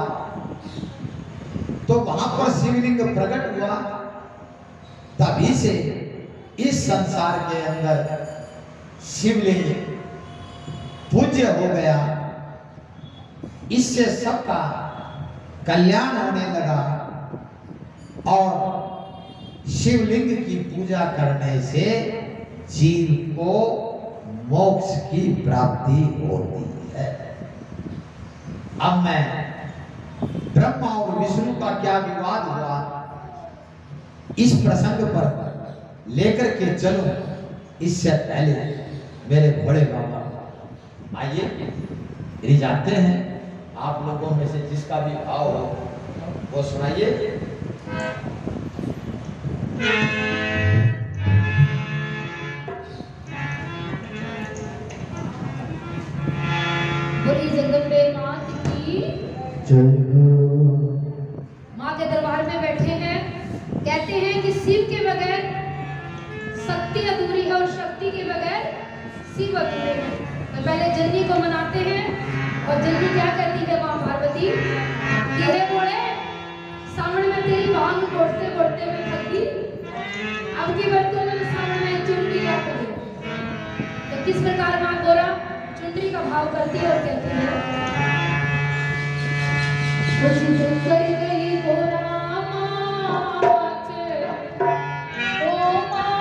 तो वहां पर शिवलिंग प्रकट हुआ, तभी से इस संसार के अंदर शिवलिंग पूज्य हो गया। इससे सबका कल्याण होने लगा और शिवलिंग की पूजा करने से जीव को मोक्ष की प्राप्ति होती है। अब मैं ब्रह्मा और विष्णु का क्या विवाद हुआ इस प्रसंग पर लेकर के चलो, इससे पहले मेरे बड़े बाबा आइए रिझाते हैं। आप लोगों में से जिसका भी भाव हो वो सुनाइए। बोली जगदम्बे मात की जय हो। माँ के दरबार में बैठे हैं। कहते हैं कि शिव के बगैर शक्ति अधूरी है और शक्ति के बगैर शिव अधूरे हैं। तो पहले जननी को मनाते हैं और जननी क्या करती है माँ पार्वती कि हे बोले सावन में तेरी भांग तोड़ते तोड़ते मैं थक गई, अब की बार तो मैंने सावन में चुनरी ला कर दी। तो किस प्रकार माँ गोरा चुनरी का भाव करती है और कहती है कर गई गोरा माँ के, ओ माँ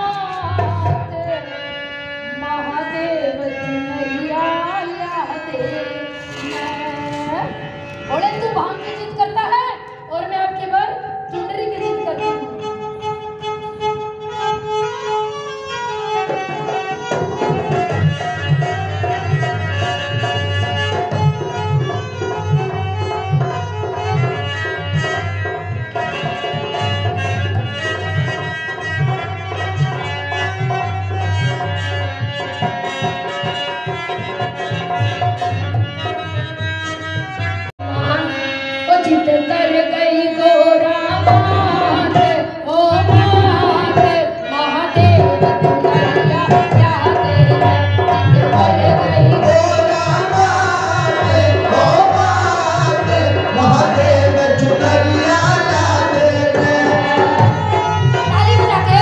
जित कर गई गोरा मात, ओ मात महादेव चुनरिया लादे ने। जित कर गई गोरा मात, ओ मात महादेव चुनरिया लादे ने। ताली बजा के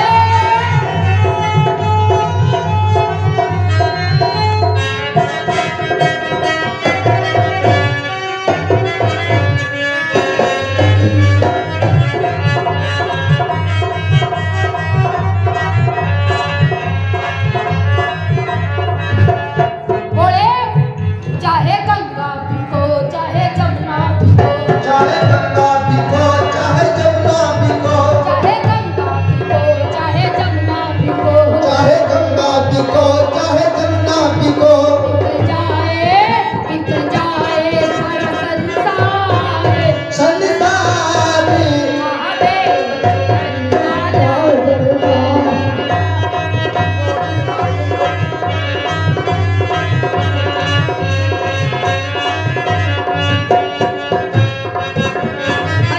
बोले, चाहे गंगा पिको चाहे जमुना पिको, चाहे गंगा पिको चाहे जमुना पिको, चाहे गंगा पिको चाहे जमुना पिको, चाहे गंगा पिको चाहे जमुना पिको। बिक जाए सारा संसार, संसारी महादेव चुनरिया लादे ने।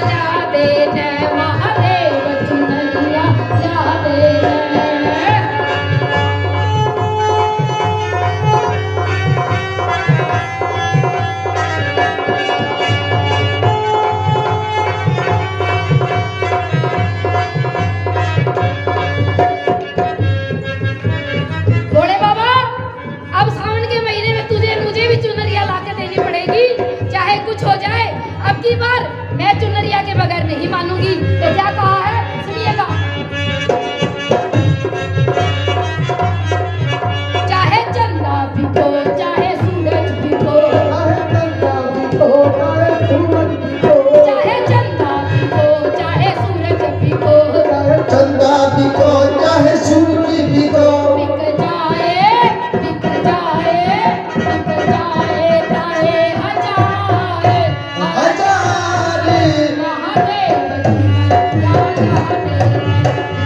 लादे ने महादेव चुनरिया लादे ने। भोले बाबा, अब सावन के महीने में तुझे मुझे भी चुनरिया लाके देनी पड़ेगी, चाहे कुछ हो जाए। अब की बार मैं चुनरिया के बगैर नहीं मानूंगी। तो क्या कहा है सुनिएगा। चाहे चंदा बिको चाहे सूरज बिको, चाहे गंगा पिको चाहे सूरज पिको, चाहे चंदा बिको चाहे सूरज बिको, चंदा पिको चाहे सूरज पिको। बिक जाए बिक जाए बिक जाए चाहे हजारे हजारे महादेव चुनरिया लादे ने।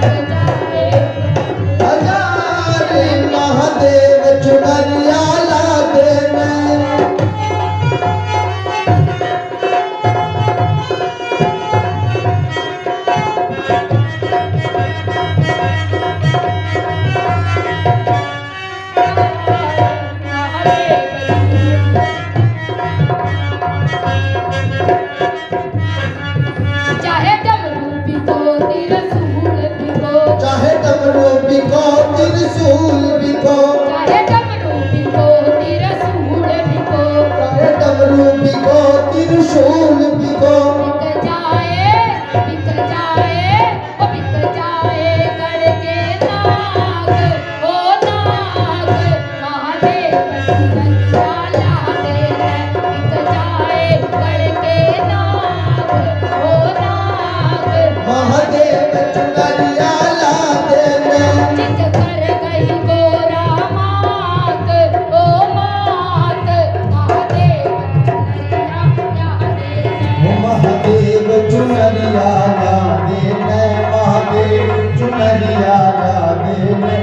बिक जाए हजारे महादेव चुनरिया लादे ने। चाहे डमरू बिको त्रिशूल बिको, चाहे डमरू बिको त्रिशूल बिको, चाहे डमरू बिको त्रिशूल बिको, चाहे डमरू बिको त्रिशूल बिको। बिक जाए ओ बिक जाए गढ़ के नाग, ओ नाग महादेव चुनरिया लादे ने। बिक जाए गढ़ के नाग, ओ नाग महादेव चुनरिया लादे ने। जित कर गई गोरा मात, ओ मात महादेव चुनरिया लादे ने। महादेव चुनरिया लादे ने, महादेव चुनरिया लादे ने।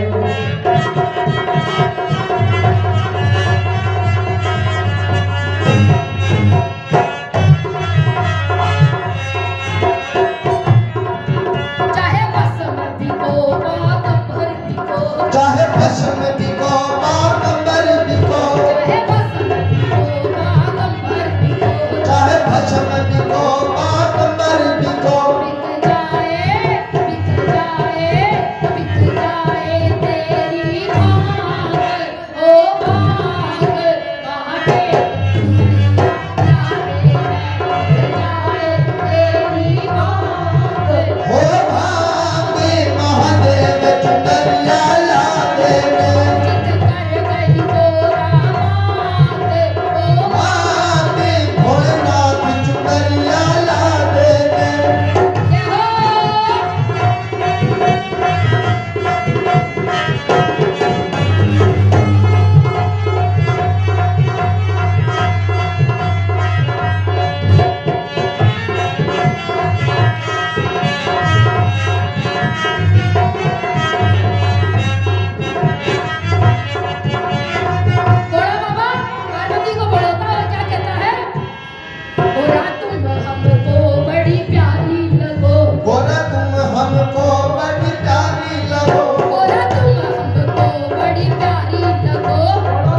प्यारी लगो,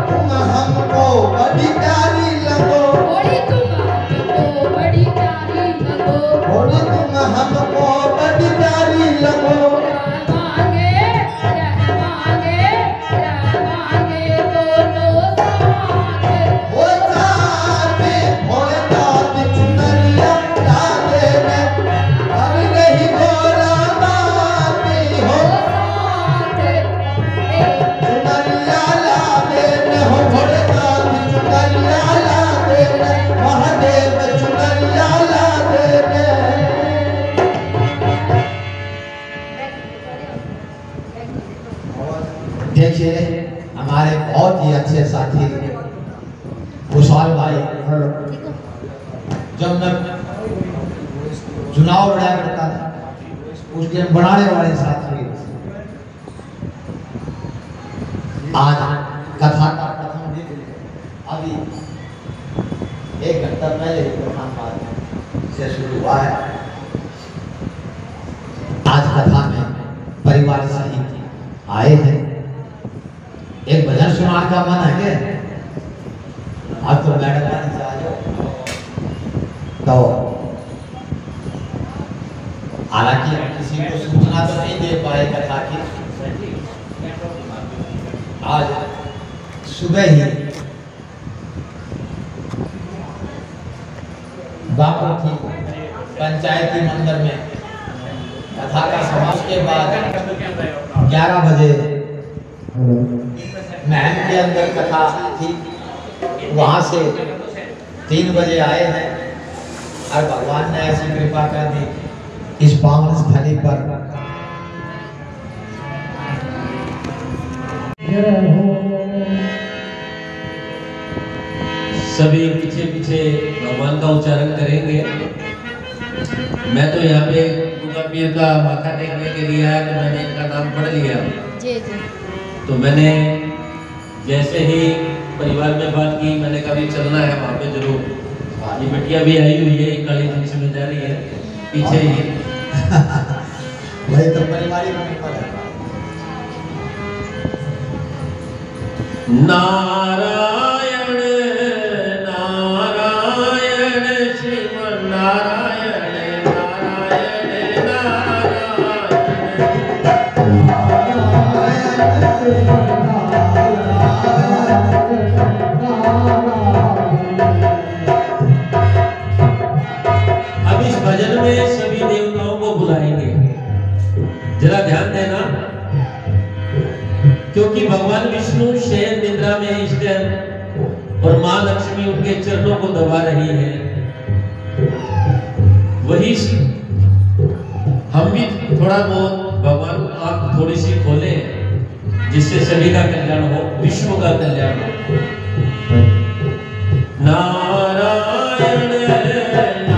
तुम हमको बड़ी प्यारी लगो, थोड़ी तुम हमको बड़ी प्यारी लगो, थोड़ी तुम हमको बड़ी प्यारी लगो। रहवांगे दोनों साथ, ओ साथ भोलेनाथ चुनरिया ला देने, अब नहीं गोरा बाती हो। चुनरिया ला देने हो भोलेनाथ, चुनरिया ला देने, महादेव चुनरिया ला देने। देखिए हमारे बहुत ही अच्छे साथी कुशाल भाई, जब मैं चुनाव लड़ा करता था उसके बनाने वाले साथी आज कथा का प्रथम दिन अभी 1 घंटा पहले प्रथम बार से शुरू हुआ है। आज कथा में परिवार सहित आए हैं। एक भजन सुनाने का मन है क्या? अब तो मैडम से आ जाओ। तो हालांकि किसी को सूचना तो नहीं दे पाए कथा की। आज सुबह ही बापू की पंचायती मंदिर में कथा का समाप्ति के बाद 11 बजे महल के अंदर कथा थी, वहां से 3 बजे आए हैं और भगवान ने ऐसी कृपा कर दी इस पावन स्थली पर सभी पीछे पीछे भगवान का उच्चारण करेंगे। मैं तो यहाँ पे गुगा पीर का माथा टेकने के लिए आया तो मैंने इनका नाम पढ़ लिया। जी जी। तो मैंने जैसे ही परिवार में बात की, मैंने कहा भी चलना है वहाँ पे जरूर। ये बिटिया भी आई हुई है, काली जींस में जा रही है पीछे ही। वही तो परिवारिक मेंबर है। नारायण नारायण श्रीमन नारायण नारायण अब इस भजन में सभी देवताओं को बुलाएंगे, जरा ध्यान देना, क्योंकि भगवान विष्णु शयन निद्रा में इस टाइम और मां लक्ष्मी उनके चरणों को दबा रही है। वही हम भी थोड़ा बहुत भगवान आंख थोड़ी सी खोले जिससे सभी का कल्याण हो, विश्व का कल्याण हो। नारायण नारायण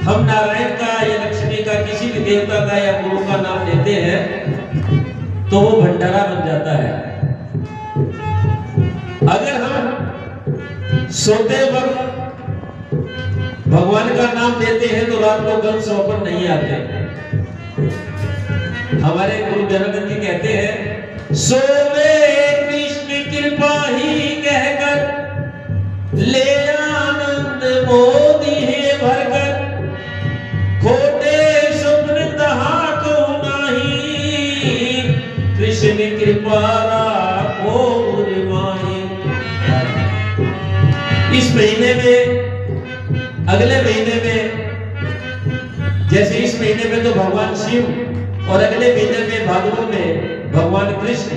हम नारायण का या लक्ष्मी का किसी भी देवता का या गुरु का नाम लेते हैं तो वो भंडारा बन जाता है। अगर हम सोते वक्त भगवान का नाम लेते हैं तो रात को गल सौपन नहीं आते। हमारे गुरु जनार्दन जी कहते हैं, सोवे कृष्ण कृपा ही कहकर ले आनंद मोदी है भरकर, खोटे स्वप्न तहा को नहीं, कृष्ण कृपा राखो माही। इस महीने में, अगले महीने में, जैसे इस महीने में तो भगवान शिव और अगले महीने में भादों में भगवान कृष्ण,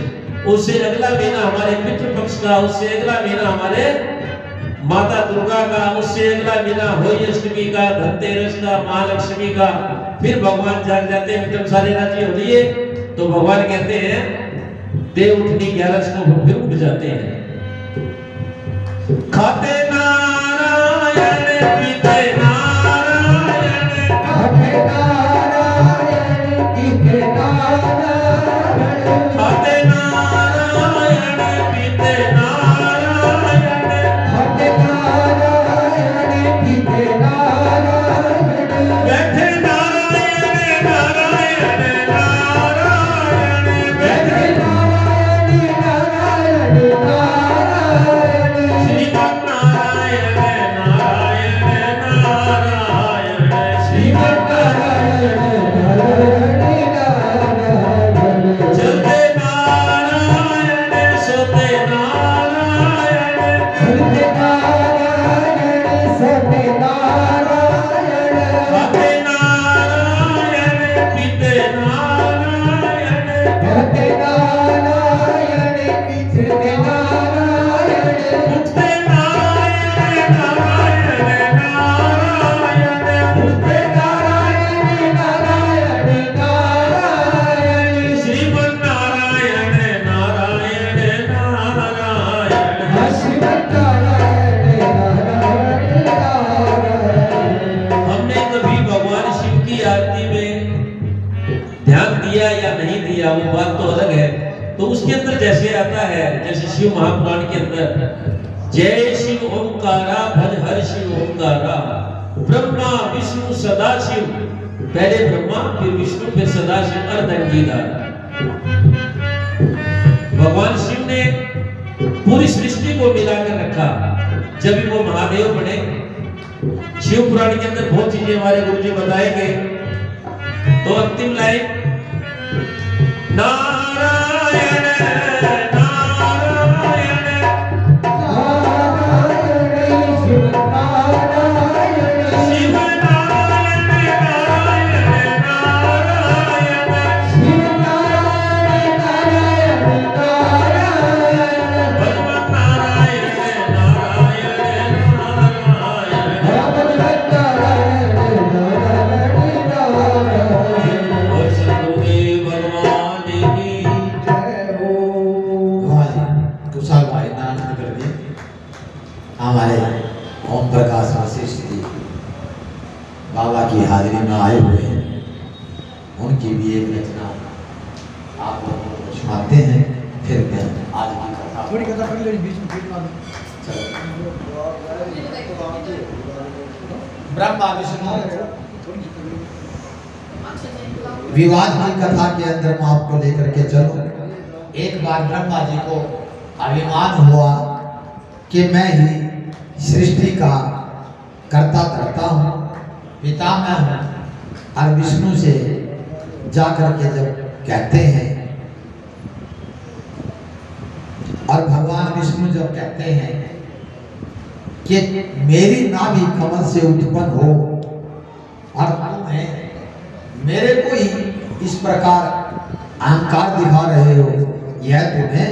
उससे अगला महीना हमारे पितृपक्ष का, उससे अगला महीना हमारे माता दुर्गा का, उससे अगला महीना होली अष्टमी का, धनतेरस का, महालक्ष्मी का, फिर भगवान जाग जाते हैं, मिटम सारे राज्य होती है। तो भगवान कहते हैं देव उठनी 11 को फिर उठ जाते हैं। खाते नारायण पीते नारायण, खाते नारायण पीते नारायण, खाते नारायण पीते नारायण, खाते नारायण पीते नारायण, बैठे नारायण नारायण नारायण, बैठे नारायण नारायण नारायण, श्रीमन नारायण नारायण नारायण, श्रीमन चलते नारायण सोते नारायण, चलते नारायण सोते नारायण, खाते नारायण पीते नारायण, खाते नारायण पीते नारायण, उठते नारायण नारायण नारायण, उठते नारायण नारायण नारायण, श्रीमन नारायण नारायण नारायण। श्रीमन नारायण नारायण नारायण। हमने कभी भगवान शिव की आरती में ध्यान दिया या नहीं दिया वो बात तो अलग है। तो उसके अंदर जैसे आता है, जैसे शिव महापुराण के अंदर जय शिव ओंकारा भज हर शिव ओंकारा, ब्रह्मा विष्णु सदा शिव, पहले ब्रह्मा फिर विष्णु फिर सदा शिव, अर्धंगीदार। भगवान शिव ने पूरी सृष्टि को मिलाकर रखा। जब भी वो महादेव बने, शिव पुराण के अंदर बहुत चीजें हमारे गुरु जी बताएंगे। तो अंतिम लाइन नारायण नारायण, नारायण शिव नारायण, शिव नारायण नारायण नारायण, शिव नारायण नारायण नारायण, भगवान नारायण नारायण नारायण, भगवान नारायण नारायण नारायण। और सतगुरुदेव भगवान की जय हो। कुशल भाई नाम कर दिए हमारे ओम प्रकाश वशिष्ठ जी बाबा की हाजिरी में आए हुए हैं। उनकी भी एक रचना आप लोगों को सुनाते हैं, फिर मैं आज की कथा थोड़ी कथा पढ़ लेनी, बीच में फिर मालूम। चलो। ब्रह्मा विष्णु विवाद की कथा के अंदर मैं आपको लेकर के चलूं। एक बार ब्रह्मा जी को अभिमान हुआ कि मैं ही सृष्टि का कर्ता धर्ता हूँ, पिता मैं हूँ। और विष्णु से जाकर के जब कहते हैं, और भगवान विष्णु जब कहते हैं कि मेरी नाभि कमल से उत्पन्न हो और तुम्हें मेरे को ही इस प्रकार अहंकार दिखा रहे हो, यह तुम्हें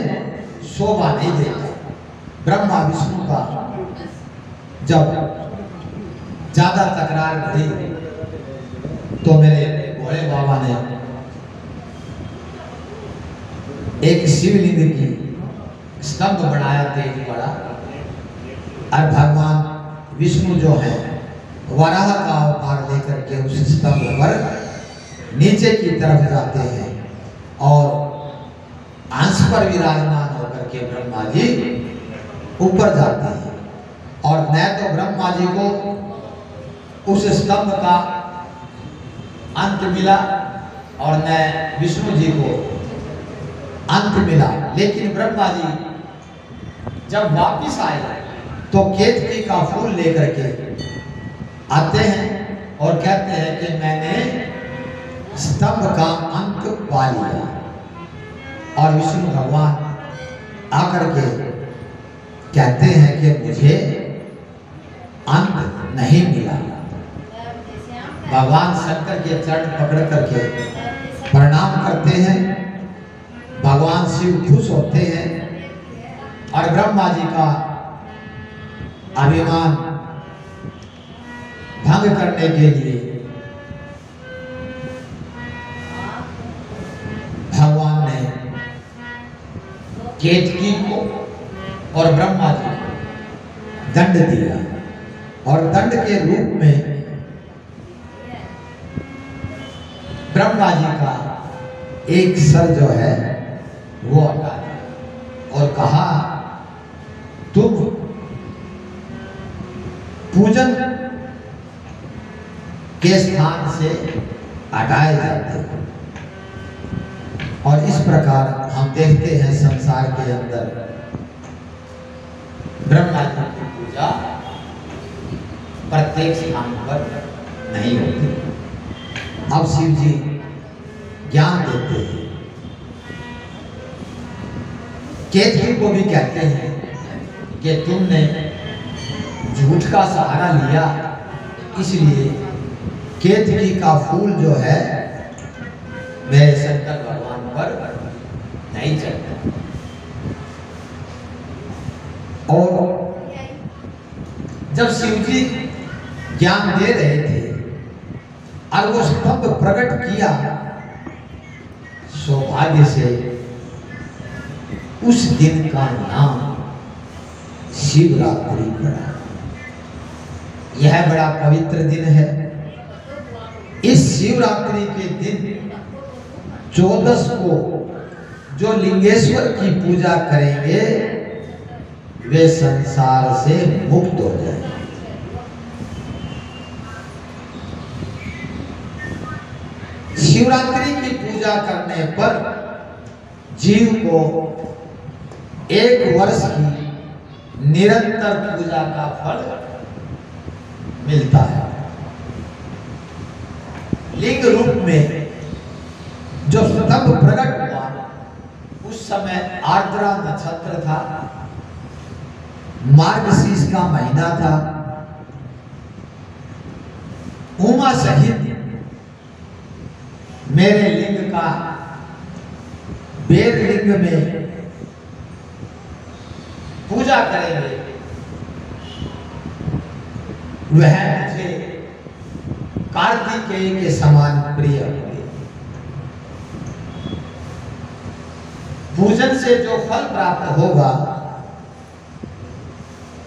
शोभा नहीं देता। ब्रह्मा विष्णु का जब ज्यादा तकरार रही तो मेरे भोले बाबा ने एक शिवलिंग की स्तंभ बनाया तेज बड़ा, और भगवान विष्णु जो है वराह का अवतार लेकर नीचे की तरफ जाते हैं और हंस पर विराजमान होकर के ब्रह्मा जी ऊपर जाते हैं। और न तो ब्रह्मा जी को उस स्तंभ का अंत मिला और न विष्णु जी को अंत मिला, लेकिन ब्रह्मा जी जब वापिस आए तो केतकी का फूल लेकर के आते हैं और कहते हैं कि मैंने स्तंभ का अंत पा लिया। और विष्णु भगवान आकर के कहते हैं कि मुझे अंत नहीं मिला। भगवान शंकर के चरण पकड़ करके प्रणाम करते हैं। भगवान शिव खुश होते हैं और ब्रह्मा जी का अभिमान भंग करने के लिए भगवान ने केतकी को और ब्रह्मा जी को दंड दिया और दंड के रूप में ब्रह्मा जी का एक सर जो है वो हटा दिया और कहा तुम पूजन के स्थान से हटाए जाते हो। और इस प्रकार हम देखते हैं संसार के अंदर ब्रह्मा जी की पूजा प्रत्येक स्थान पर नहीं होती। अब शिव जी ज्ञान देते हैं। केतकी को भी कहते हैं कि तुमने झूठ का सहारा लिया, इसलिए केतकी का फूल जो है मेरे शंकर भगवान पर नहीं चढ़ता। और जब शिव जी ज्ञान दे रहे थे और वो स्तंभ प्रकट किया, सौभाग्य से उस दिन का नाम शिवरात्रि पड़ा। यह बड़ा पवित्र दिन है। इस शिवरात्रि के दिन 14 को जो लिंगेश्वर की पूजा करेंगे वे संसार से मुक्त हो जाएंगे। शिवरात्रि की पूजा करने पर जीव को 1 वर्ष की निरंतर पूजा का फल मिलता है। लिंग रूप में जो स्तंभ प्रकट हुआ उस समय आर्द्रा नक्षत्र था, मार्गशीर्ष का महीना था। उमा सहित मेरे लिंग का वेद लिंग में पूजा करेंगे, वह मुझे कार्तिकेय के समान प्रिय होंगे। पूजन से जो फल प्राप्त होगा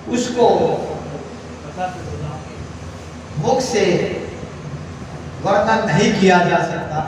उसको मुख से वर्णन नहीं किया जा सकता।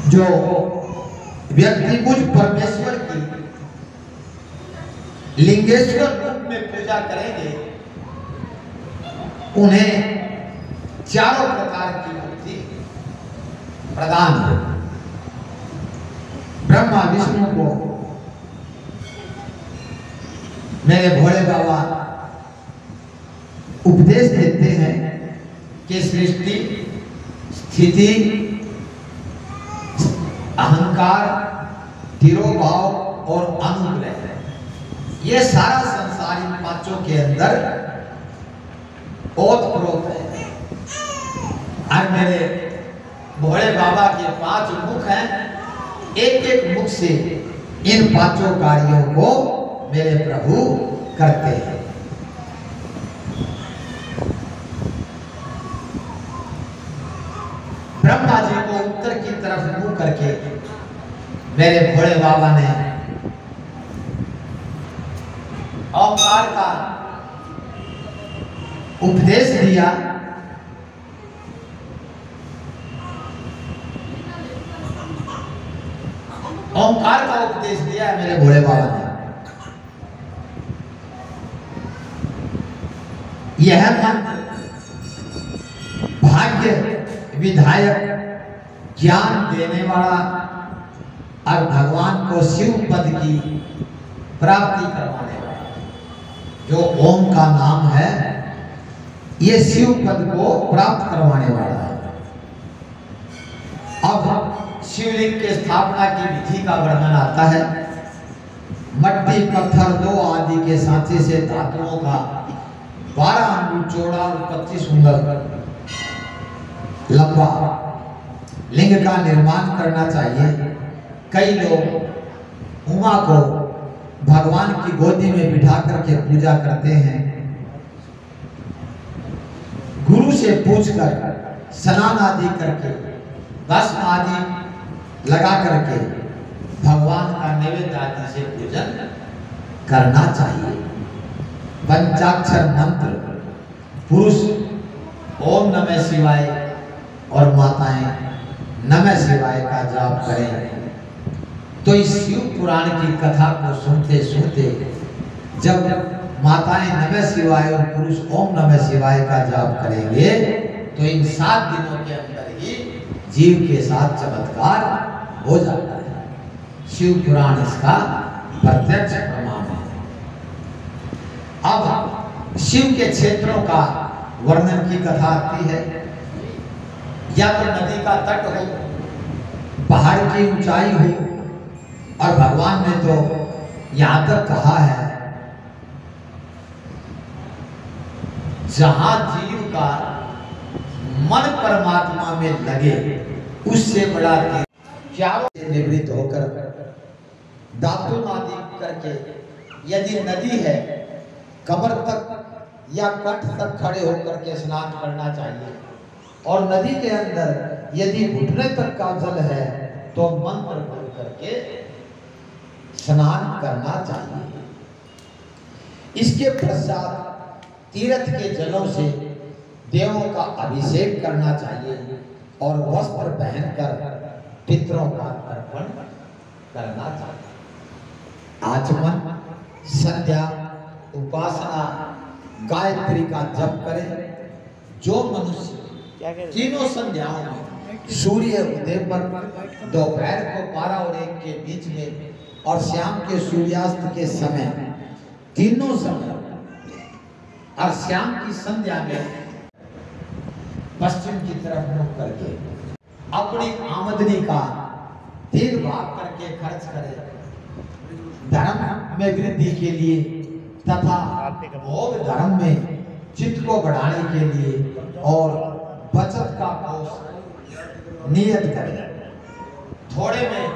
जो व्यक्ति मुझ परमेश्वर की लिंगेश्वर रूप में पूजा करेंगे उन्हें चारों प्रकार की मुक्ति प्रदान हो। ब्रह्मा विष्णु को मेरे भोले बाबा उपदेश देते हैं कि सृष्टि, स्थिति, अहंकार, तिरोभाव और अनुग्रह, ये सारा संसार इन पांचों के अंदर ओतप्रोत है। और मेरे भोले बाबा के 5 मुख हैं, एक एक मुख से इन पांचों कार्यों को मेरे प्रभु करते हैं। ब्रह्मा जी को उत्तर की तरफ मुंह करके मेरे भोले बाबा ने ओंकार का उपदेश दिया। ओंकार का उपदेश दिया है मेरे भोले बाबा ने। यह मंत्र भाग्य विधायक ज्ञान देने वाला और भगवान को शिव पद की प्राप्ति करवाने वाला, जो ओम का नाम है, ये शिव पद को प्राप्त करवाने वाला है। अब शिवलिंग के स्थापना की विधि का वर्णन आता है। मट्टी, पत्थर, दो आदि के सांचे से धातुओं का 12 अंगुल चौड़ा और 25 अंगुल लंबा लिंग का निर्माण करना चाहिए। कई लोग उमा को भगवान की गोदी में बिठा करके पूजा करते हैं। गुरु से पूछकर स्नान आदि करके भस्म आदि लगा करके भगवान का नैवेद्य आदि से पूजन करना चाहिए। पंचाक्षर मंत्र पुरुष ओम नमः शिवाय और माताएं नमः शिवाय का जाप करें। तो इस शिव पुराण की कथा को सुनते सुनते जब माताएं नमः शिवाय और पुरुष ओम नमः शिवाय का जाप करेंगे तो इन 7 दिनों के अंदर ही जीव के साथ चमत्कार हो जाता है। शिव पुराण इसका प्रत्यक्ष प्रमाण है। अब शिव के क्षेत्रों का वर्णन की कथा आती है। या तो नदी का तट हो, पहाड़ की ऊंचाई हो, और भगवान ने तो यहां तक कहा है जहां जीव का मन परमात्मा में लगे उससे बड़ा चारों से निवृत्त होकर दातुन आदि करके यदि नदी है कमर तक या कंठ तक खड़े होकर के स्नान करना चाहिए। और नदी के अंदर यदि घुटने तक का जल है तो मंत्र बोल करके स्नान करना चाहिए। इसके पश्चात तीर्थ के जलों से देवों का अभिषेक करना चाहिए और वस्त्र पहनकर पितरों का तर्पण करना चाहिए। आचमन, संध्या, उपासना, गायत्री का जप करें। जो मनुष्य तीनों संध्याओं में सूर्य उदय पर, दोपहर को 12 और 1 के बीच में और शाम के सूर्यास्त के समय, तीनों समय और शाम की संध्या में पश्चिम की तरफ मुख करके अपनी आमदनी का 3 भाग करके खर्च करें धर्म में वृद्धि के लिए तथा भोग धर्म में चित्त को बढ़ाने के लिए और बचत का कोष नियत करें। थोड़े में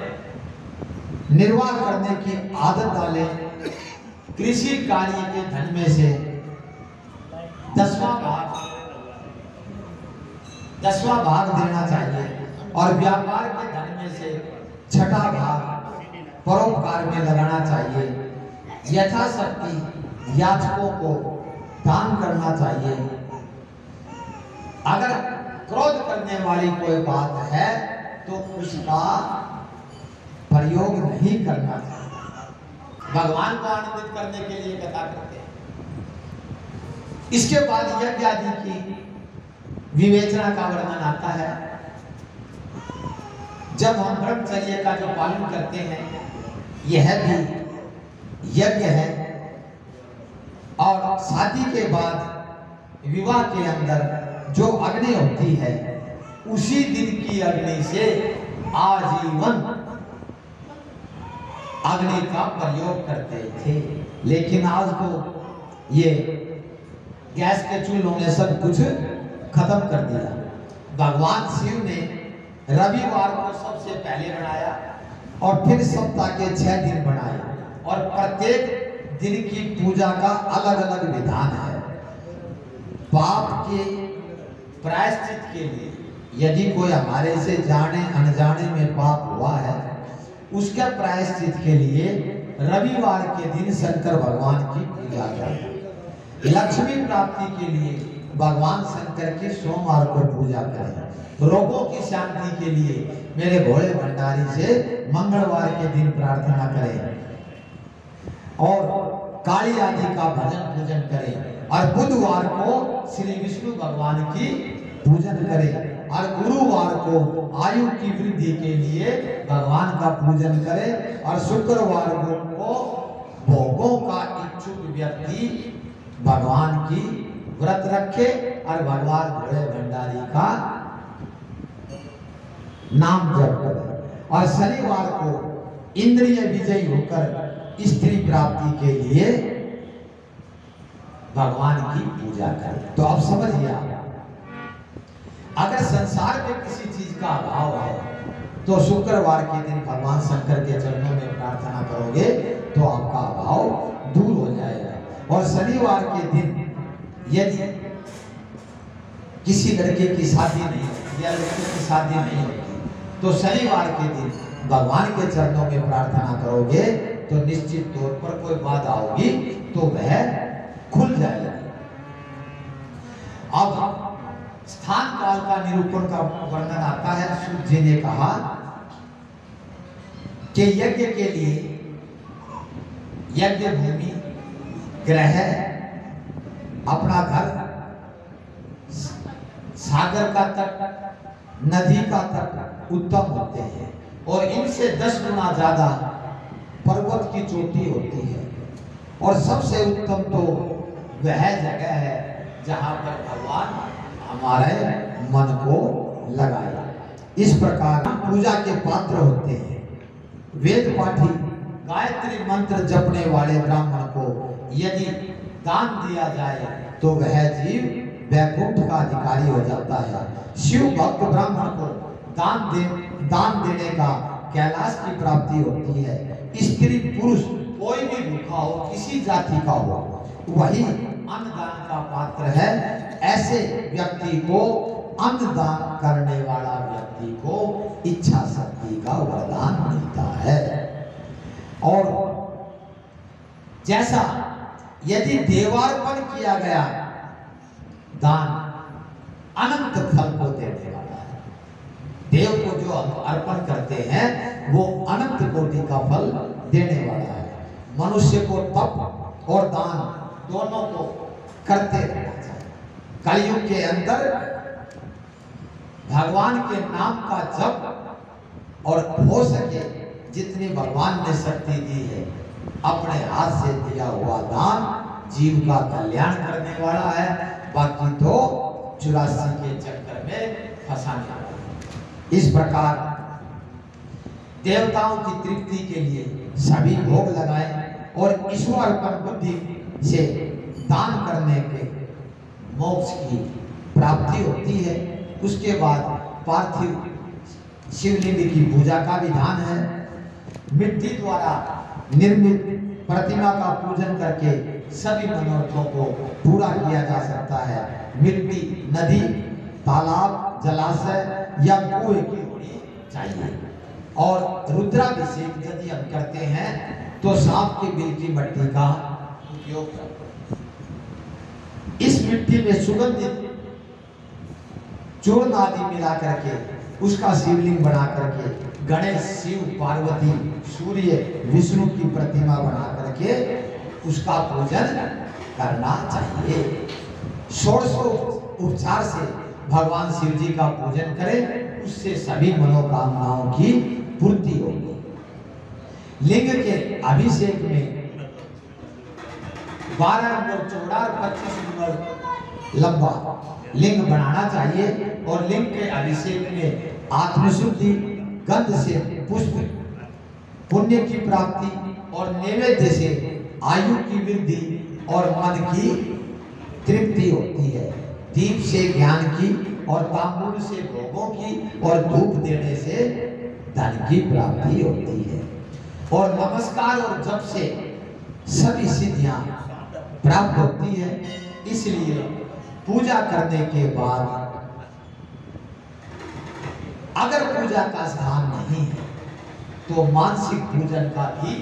निर्वाह करने की आदत डालें। कृषि कार्य के धन में से 10वां भाग देना चाहिए और व्यापार के धन में से 6ठा भाग परोपकार में लगाना चाहिए। यथाशक्ति याचकों को दान करना चाहिए। अगर क्रोध करने वाली कोई बात है तो उसका प्रयोग नहीं करना चाहिए। भगवान को आनंदित करने के लिए कथा करते हैं। इसके बाद यज्ञ आदि की विवेचना का वर्णन आता है। जब हम ब्रह्मचर्य का जो पालन करते हैं यह भी यज्ञ है। और शादी के बाद विवाह के अंदर जो अग्नि होती है उसी दिन की अग्नि से आजीवन अग्नि का प्रयोग करते थे। लेकिन आज तो ये गैस के चूल्हों ने सब कुछ खत्म कर दिया। भगवान शिव ने रविवार को सबसे पहले बनाया और फिर सप्ताह के 6 दिन बनाए और प्रत्येक दिन की पूजा का अलग अलग विधान है। पाप के प्रायश्चित के लिए यदि कोई हमारे से जाने अनजाने में पाप हुआ है, उसके प्रायश्चित के लिए रविवार के दिन शंकर भगवान की पूजा करें। लक्ष्मी प्राप्ति के लिए भगवान शंकर की सोमवार को पूजा करें। रोगों की शांति के लिए मेरे भोले भंडारी से मंगलवार के दिन प्रार्थना करें और काली आदि का भजन पूजन करें और बुधवार को श्री विष्णु भगवान की पूजन करें और गुरुवार को आयु की वृद्धि के लिए भगवान का पूजन करें और शुक्रवार को भोगों का इच्छुक व्यक्ति भगवान की व्रत रखे और भगवान भोले भंडारी का नाम जप करे और शनिवार को इंद्रिय विजयी होकर स्त्री प्राप्ति के लिए भगवान की पूजा करें। तो अब समझिए, अगर संसार में किसी चीज का अभाव है तो शुक्रवार के दिन भगवान शंकर के चरणों में प्रार्थना करोगे तो आपका अभाव दूर हो जाएगा। और शनिवार के दिन यदि किसी लड़के की शादी नहीं या लड़की की शादी नहीं होती तो शनिवार के दिन भगवान के चरणों में प्रार्थना करोगे तो निश्चित तौर पर कोई बाधा होगी तो वह खुल जाएगी। अब स्थान काल का निरूपण का वर्णन आता है। सूत जी ने कहा कि यज्ञ के लिए यज्ञ भूमि, ग्रह, अपना घर, सागर का तट, नदी का तट उत्तम होते हैं और इनसे 10 गुना ज्यादा पर्वत की चोटी होती है। और सबसे उत्तम तो वह जगह है जहां पर भगवान हमारे मन को लगाए। इस प्रकार पूजा के पात्र होते हैं। वेद पाठी गायत्री मंत्र जपने वाले ब्राह्मण को यदि दान दिया जाए तो वह जीव वैकुंठ का अधिकारी हो जाता है। शिव भक्त ब्राह्मण को दान देने का कैलाश की प्राप्ति होती है। स्त्री पुरुष कोई भी भूखा हो, किसी जाति का हो, वही अन्नदान का पात्र है। ऐसे व्यक्ति को अन्नदान करने वाला व्यक्ति को इच्छा शक्ति का वरदान मिलता है। और जैसा यदि देवार्पण किया गया दान अनंत फल को देने वाला है। देव को जो अर्पण करते हैं वो अनंत कोटि का फल देने वाला है। मनुष्य को तप और दान दोनों को करते रहना चाहिए। कलयुग के अंदर भगवान के नाम का जप और हो सके जितनी भगवान ने शक्ति दी है, अपने हाथ से दिया हुआ दान जीव का कल्याण करने वाला है। बाकी तो 84 के चक्कर में फंसाने वाला है। इस प्रकार देवताओं की तृप्ति के लिए सभी भोग लगाए और ईश्वर पर बुद्धि से दान करने के मोक्ष की प्राप्ति होती है। उसके बाद पार्थिव शिवलिंग की पूजा का विधान है। मिट्टी द्वारा निर्मित प्रतिमा का पूजन करके सभी मनोरथों को पूरा किया जा सकता है। मिट्टी नदी, तालाब, जलाशय या कुएं की होनी चाहिए। और रुद्राभिषेक यदि हम करते हैं तो सांप के बिल की मिट्टी का उपयोग करते हैं। इस मिट्टी में सुगंधित चूर्ण आदि मिला करके उसका शिवलिंग बना करके गणेश, शिव, पार्वती, सूर्य, विष्णु की प्रतिमा बना करके उसका पूजन करना चाहिए। 16 उपचार से भगवान शिव जी का पूजन करें, उससे सभी मनोकामनाओं की पूर्ति होगी। लिंग के अभिषेक में 12 अंगुल चौड़ा और 25 अंगुल लंबा लिंग बनाना चाहिए। और लिंग के अभिषेक में आत्मशुद्धि, गंध से पुष्प, पुण्य की प्राप्ति और नैवेद्य से आयु की वृद्धि और मन की तृप्ति होती है। दीप से ज्ञान की और तांबूल से भोगों की और धूप देने से धन की प्राप्ति होती है। और नमस्कार और जप से सभी सिद्धियां प्राप्त होती है। इसलिए पूजा करने के बाद अगर पूजा का स्थान नहीं है तो मानसिक पूजन का भी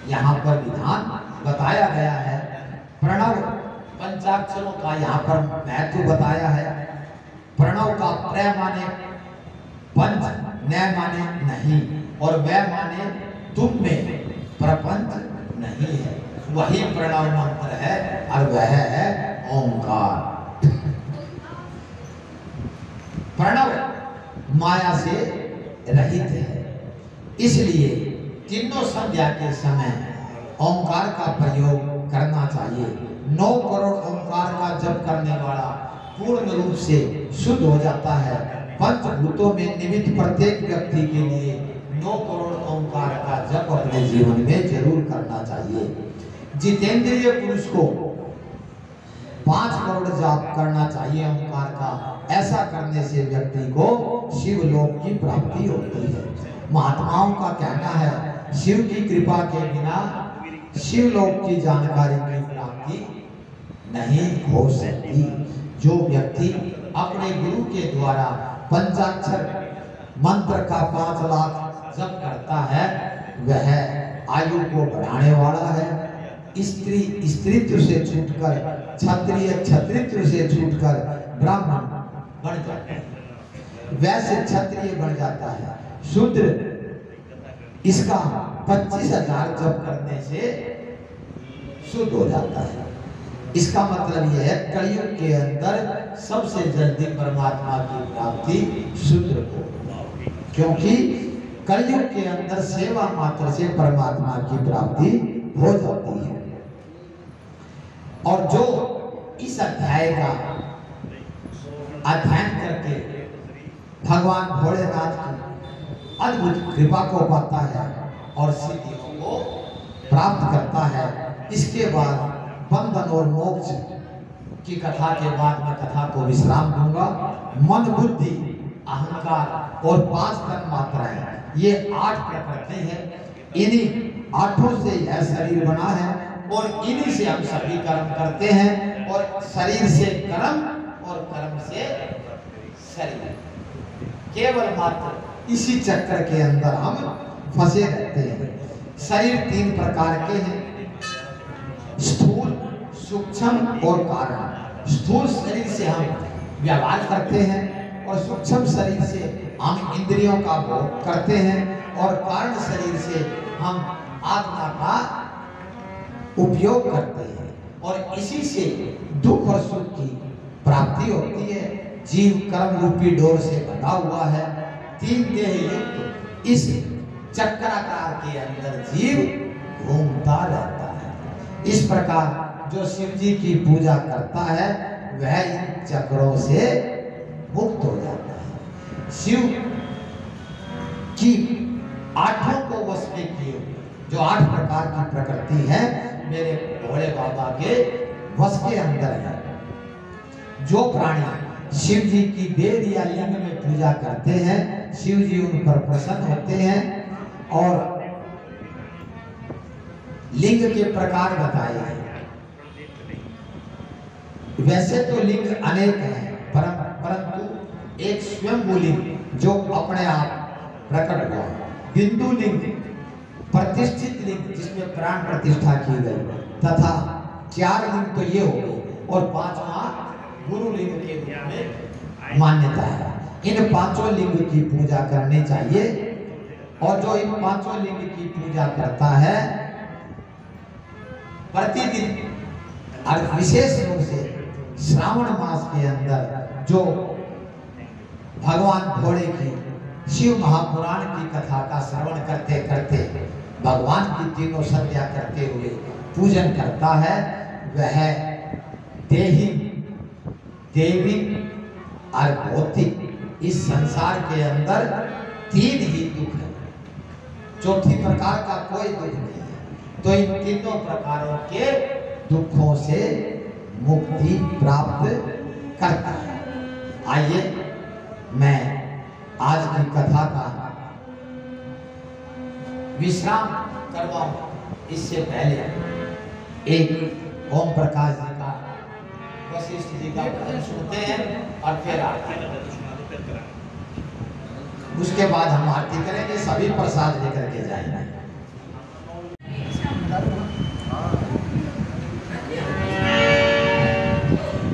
यहाँ पर विधान बताया गया है। प्रणव पंचाक्षरों का यहाँ पर महत्व बताया है। प्रणव का प्र माने पंच, न माने नहीं, और वै माने तुम में प्रपंच नहीं है। वही प्रणव मंत्र है और वह है ओंकार। प्रणव माया से रहित है, इसलिए तीनों संध्या के समय ओंकार का प्रयोग करना चाहिए। 9 करोड़ ओंकार का जप करने वाला पूर्ण रूप से शुद्ध हो जाता है। पंचभूतों में निमित्त प्रत्येक व्यक्ति के लिए 9 करोड़ ओंकार का जप अपने जीवन में जरूर करना चाहिए। जितेंद्रिय पुरुष को 5 करोड़ जाप करना चाहिए ओंकार का। ऐसा करने से व्यक्ति को शिवलोक की प्राप्ति होती है। महात्माओं का कहना है शिव की कृपा के बिना शिवलोक की जानकारी की प्राप्ति नहीं हो सकती। जो व्यक्ति अपने गुरु के द्वारा पंचाक्षर मंत्र का 5 लाख जप करता है वह आयु को बढ़ाने वाला है। स्त्री स्त्रीत्व से छूटकर क्षत्रिय क्षत्रित्व से छूटकर ब्राह्मण बन जाता है, वैसे क्षत्रिय बन जाता है। शूद्र इसका 25,000 जप करने से शुद्ध हो जाता है। इसका मतलब यह है कलयुग के अंदर सबसे जल्दी परमात्मा की प्राप्ति शूद्र को, क्योंकि कलयुग के अंदर सेवा मात्र से परमात्मा की प्राप्ति हो जाती है। और जो इस अध्याय का अध्ययन करके भगवान भोलेनाथ की अद्भुत कृपा को पाता है और सिद्धियों को प्राप्त करता है, इसके बाद बंधन और मोक्ष की कथा के बाद मैं कथा को विश्राम दूंगा। मन, बुद्धि, अहंकार और 5 तन मात्राएं, ये 8 प्रकृति है। इन्हीं 8 से यह शरीर बना है और इन्हीं से हम सभी कर्म करते हैं। और शरीर से कर्म और कर्म से शरीर, केवल मात्र इसी चक्कर के अंदर हम फंसे रहते हैं। शरीर 3 प्रकार के हैं, स्थूल, सूक्ष्म और कारण। स्थूल शरीर से हम व्यवहार करते हैं और सूक्ष्म शरीर से हम इंद्रियों का भोग करते हैं और कारण शरीर से हम आत्मा का उपयोग करते हैं। और इसी से दुख और सुख की प्राप्ति होती है। जीव कर्म रूपी डोर से बंधा हुआ है। 3 देह युक्त इस चक्राकार के अंदर जीव घूमता रहता है। इस प्रकार जो शिव जी की पूजा करता है वह इन चक्रों से मुक्त हो जाता है। शिव की 8 को वश में किए जो 8 प्रकार की प्रकृति है मेरे भोले बाबा के वश के अंदर है। जो प्राणी शिव जी की वेद या लिंग में पूजा करते हैं शिव जी उन पर प्रसन्न होते हैं। और लिंग के प्रकार बताए हैं। वैसे तो लिंग अनेक हैं परंतु एक स्वयंभू लिंग जो अपने आप प्रकट हुआ, बिंदु लिंग प्रतिष्ठित लिंग जिसमें प्राण प्रतिष्ठा की गई, तथा 4 लिंग तो ये हो गए और 5वां गुरु लिंग के रूप में मान्यता है। इन 5 लिंग की पूजा करनी चाहिए। और जो इन 5 लिंग की पूजा करता है प्रतिदिन और विशेष रूप से श्रावण मास के अंदर जो भगवान भोले की शिव महापुराण की कथा का श्रवण करते करते भगवान की तीनों संध्या करते हुए पूजन करता है वह देही, देवी और भौतिक इस संसार के अंदर 3 ही दुख है, चौथी प्रकार का कोई दुख नहीं है। तो इन तीनों प्रकारों के दुखों से मुक्ति प्राप्त करता है। आइए मैं आज की कथा का विश्राम करवाऊं, इससे पहले एक ओम प्रकाश जी का, वशिष्ठ जी का भजन सुनते हैं और फिर आरती, उसके बाद हम आरती करेंगे, सभी प्रसाद लेकर के जाएंगे।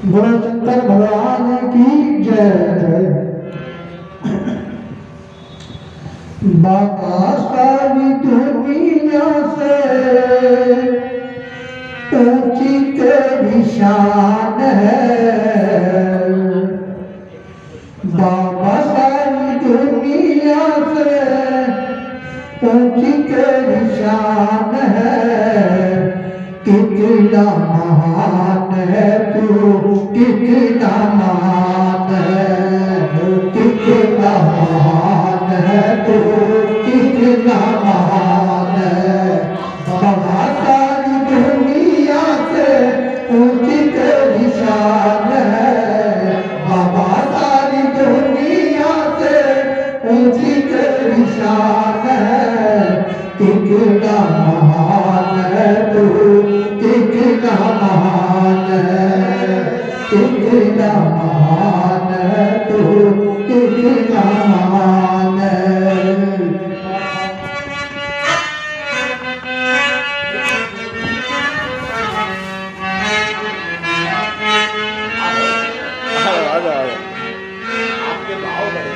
बोलो शंकर भगवान की जय। बाबा सारी दुनिया से ऊंची तेरी शान है। बाबा सारी दुनिया से ऊंची तेरी शान है। कितना महान है तू, कितना महान है, कितना महान है तू, कितना महान है। बाबा सारी दुनिया से ऊंची तेरी शान है। बाबा सारी दुनिया से ऊंची तेरी शान है। कितना महान है तू, कितना महान है, कितना महान है तू, कितना महान है। आपके भाव बड़े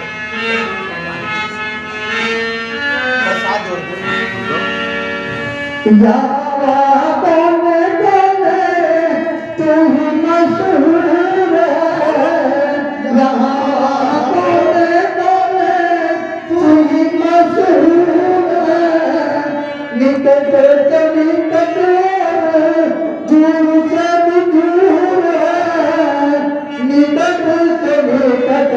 प्रसाद जोड़ तू मशहूर है, तू मशहूर है। निकट से निकट दूर से भी दूर है। निकट से निकट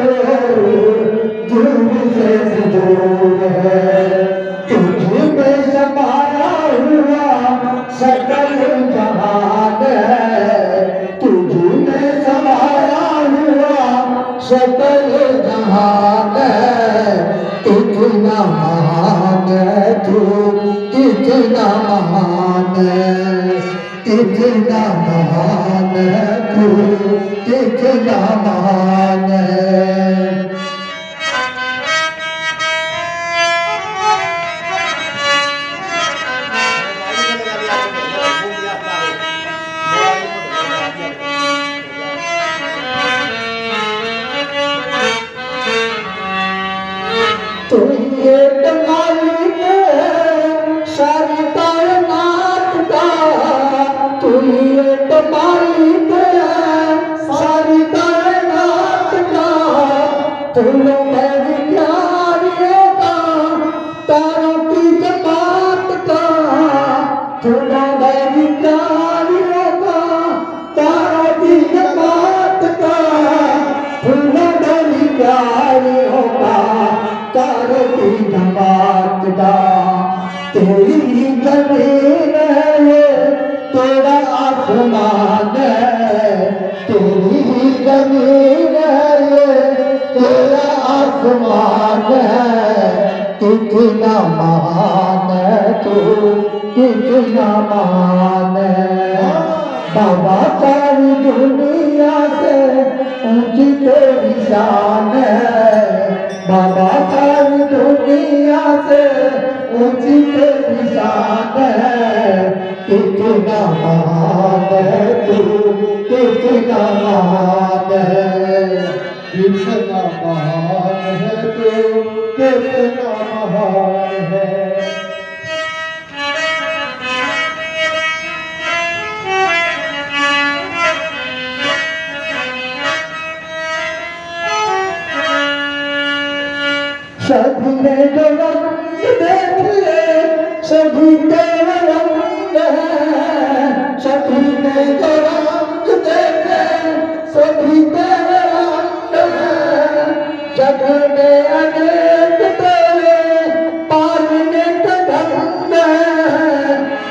दूर से भी दूर है। तुझ में समाया हुआ सकल जहान है। तुझ में समाया हुआ सकल जहान है। कितना महान है तू, कितना महान है, कितना महान है तू, कितना महान है। तू एक मालिक है सारी कायनात का। तू एक मालिक है सारी कायनात का। तू मेरी प्यारियों का, तारों की जमात का। तू मेरी प्यारियों का, तारों की जमात का। तू मेरी प्यारियों का, तारों की जमात का। तेरी जमीन है ये, तेरा आसमान है। तेरी जमीन है ये, तेरा आसमान है। कितना महान है तू, कितना महान है। बाबा सारी दुनिया से ऊंची तेरी शान है। बाबा सारी दुनिया से ऊंची तेरी शान है। कितना महान है तू, कितना महान है, कितना महान है तू, कितना महान है। सभी ने जो रंग देखे सभी तेरा रंग है। सभी ने जो रंग देखे सभी तेरा रंग है। जग में अनेक तेरे पालने का ढंग है।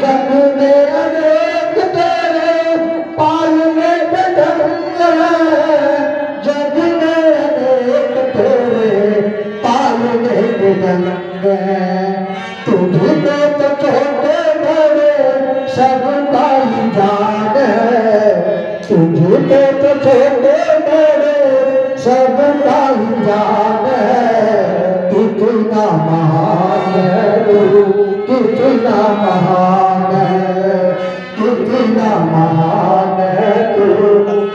जग में अनेक तेरे पालने का ढंग है। जग में अनेक तेरे पालने के ढंग है। तुझको तो छोटे बड़े सबका ही जान है, तुझको तो छोटे बड़े सबका ही जान है। कितना महान है तू, कितना महान है, कितना महान है तू,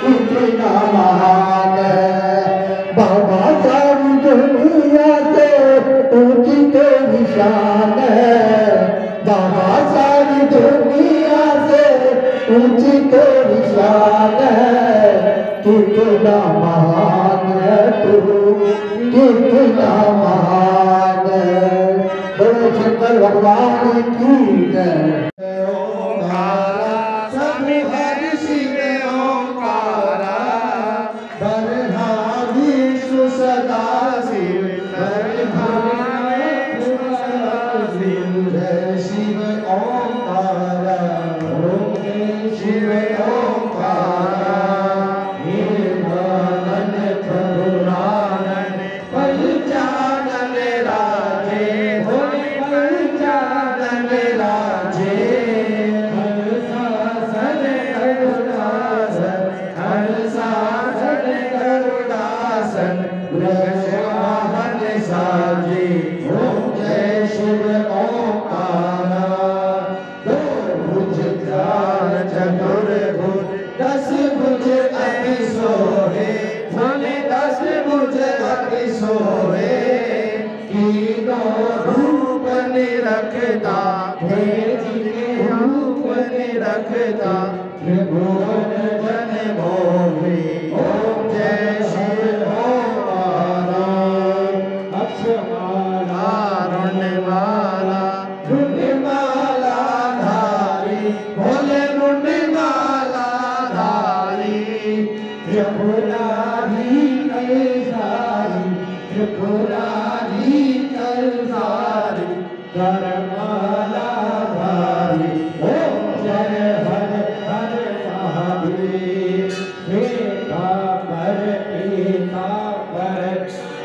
कितना महान है। बाबा सारी दुनिया से ऊंची तेरी शान है, बाबा सारी दुनिया से ऊंची तेरी शान है। कितना महान है तू, कितना महान है। बोलो शंकर भगवान की जय। रखता त्रिभुवन जन मोहि। ओम जय शिव ओम अक्षमाला रुंडमाला रुंडमाला धारी भोले रुंडमाला धारी। त्रिपुरारी कलसारी त्रिपुरारी कलसारी करमाला धारी। ओम जय हर हर महादेव। एकांबर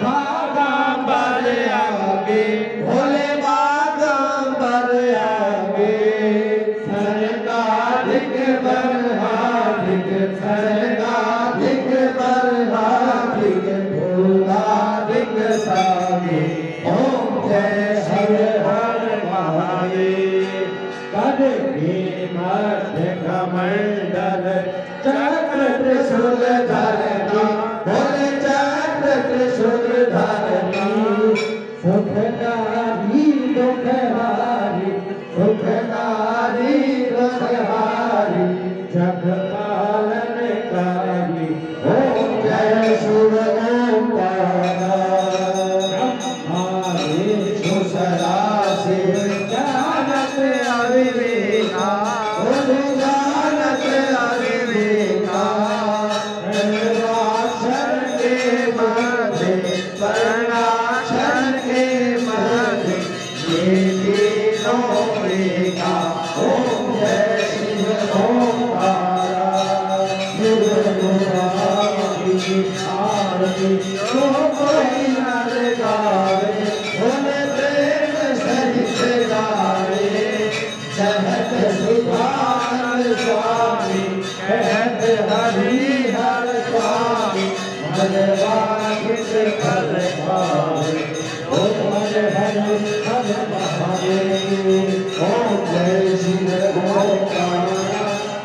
बागंबर आगे भोले बागंबर आगे। सरकाधिक बरहाधिक सरकाधिक बरहाधिक भूताधिक सागे। ओम जय हर हर महादेव। कदे मध्य कमंडल चक्र त्रिशूल धरती भोले चक्र त्रिशूल धरती। सुखकारी दुखहारी सुखकारी दुखहारी जग पालन कारी। ओम जय शिव ओंकार। ब्रह्मादेशु सदाशिव जानत अविवेका बोले जानत अविवेका। वर्णाक्षर के मध्य वर्णाक्षर के मध्य ये तीनों एका। ओम जय शिव ओंकार। शिव गुरुआदि की आरती जो कोई नर गावे भोले प्रेम सहित गावे। कहत सुभान स्वामी कहत हरि हर स्वामी। मन वांछित फल पावे ओम हर हर हर महादेव। ओम जय शिव ओंकार।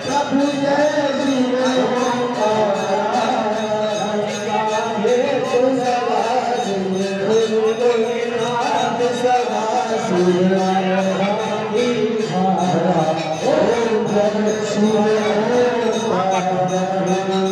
प्रभु जय शिव ओंकार। गोपीनाथ सदा शिव ओम जय शिव ओंकार।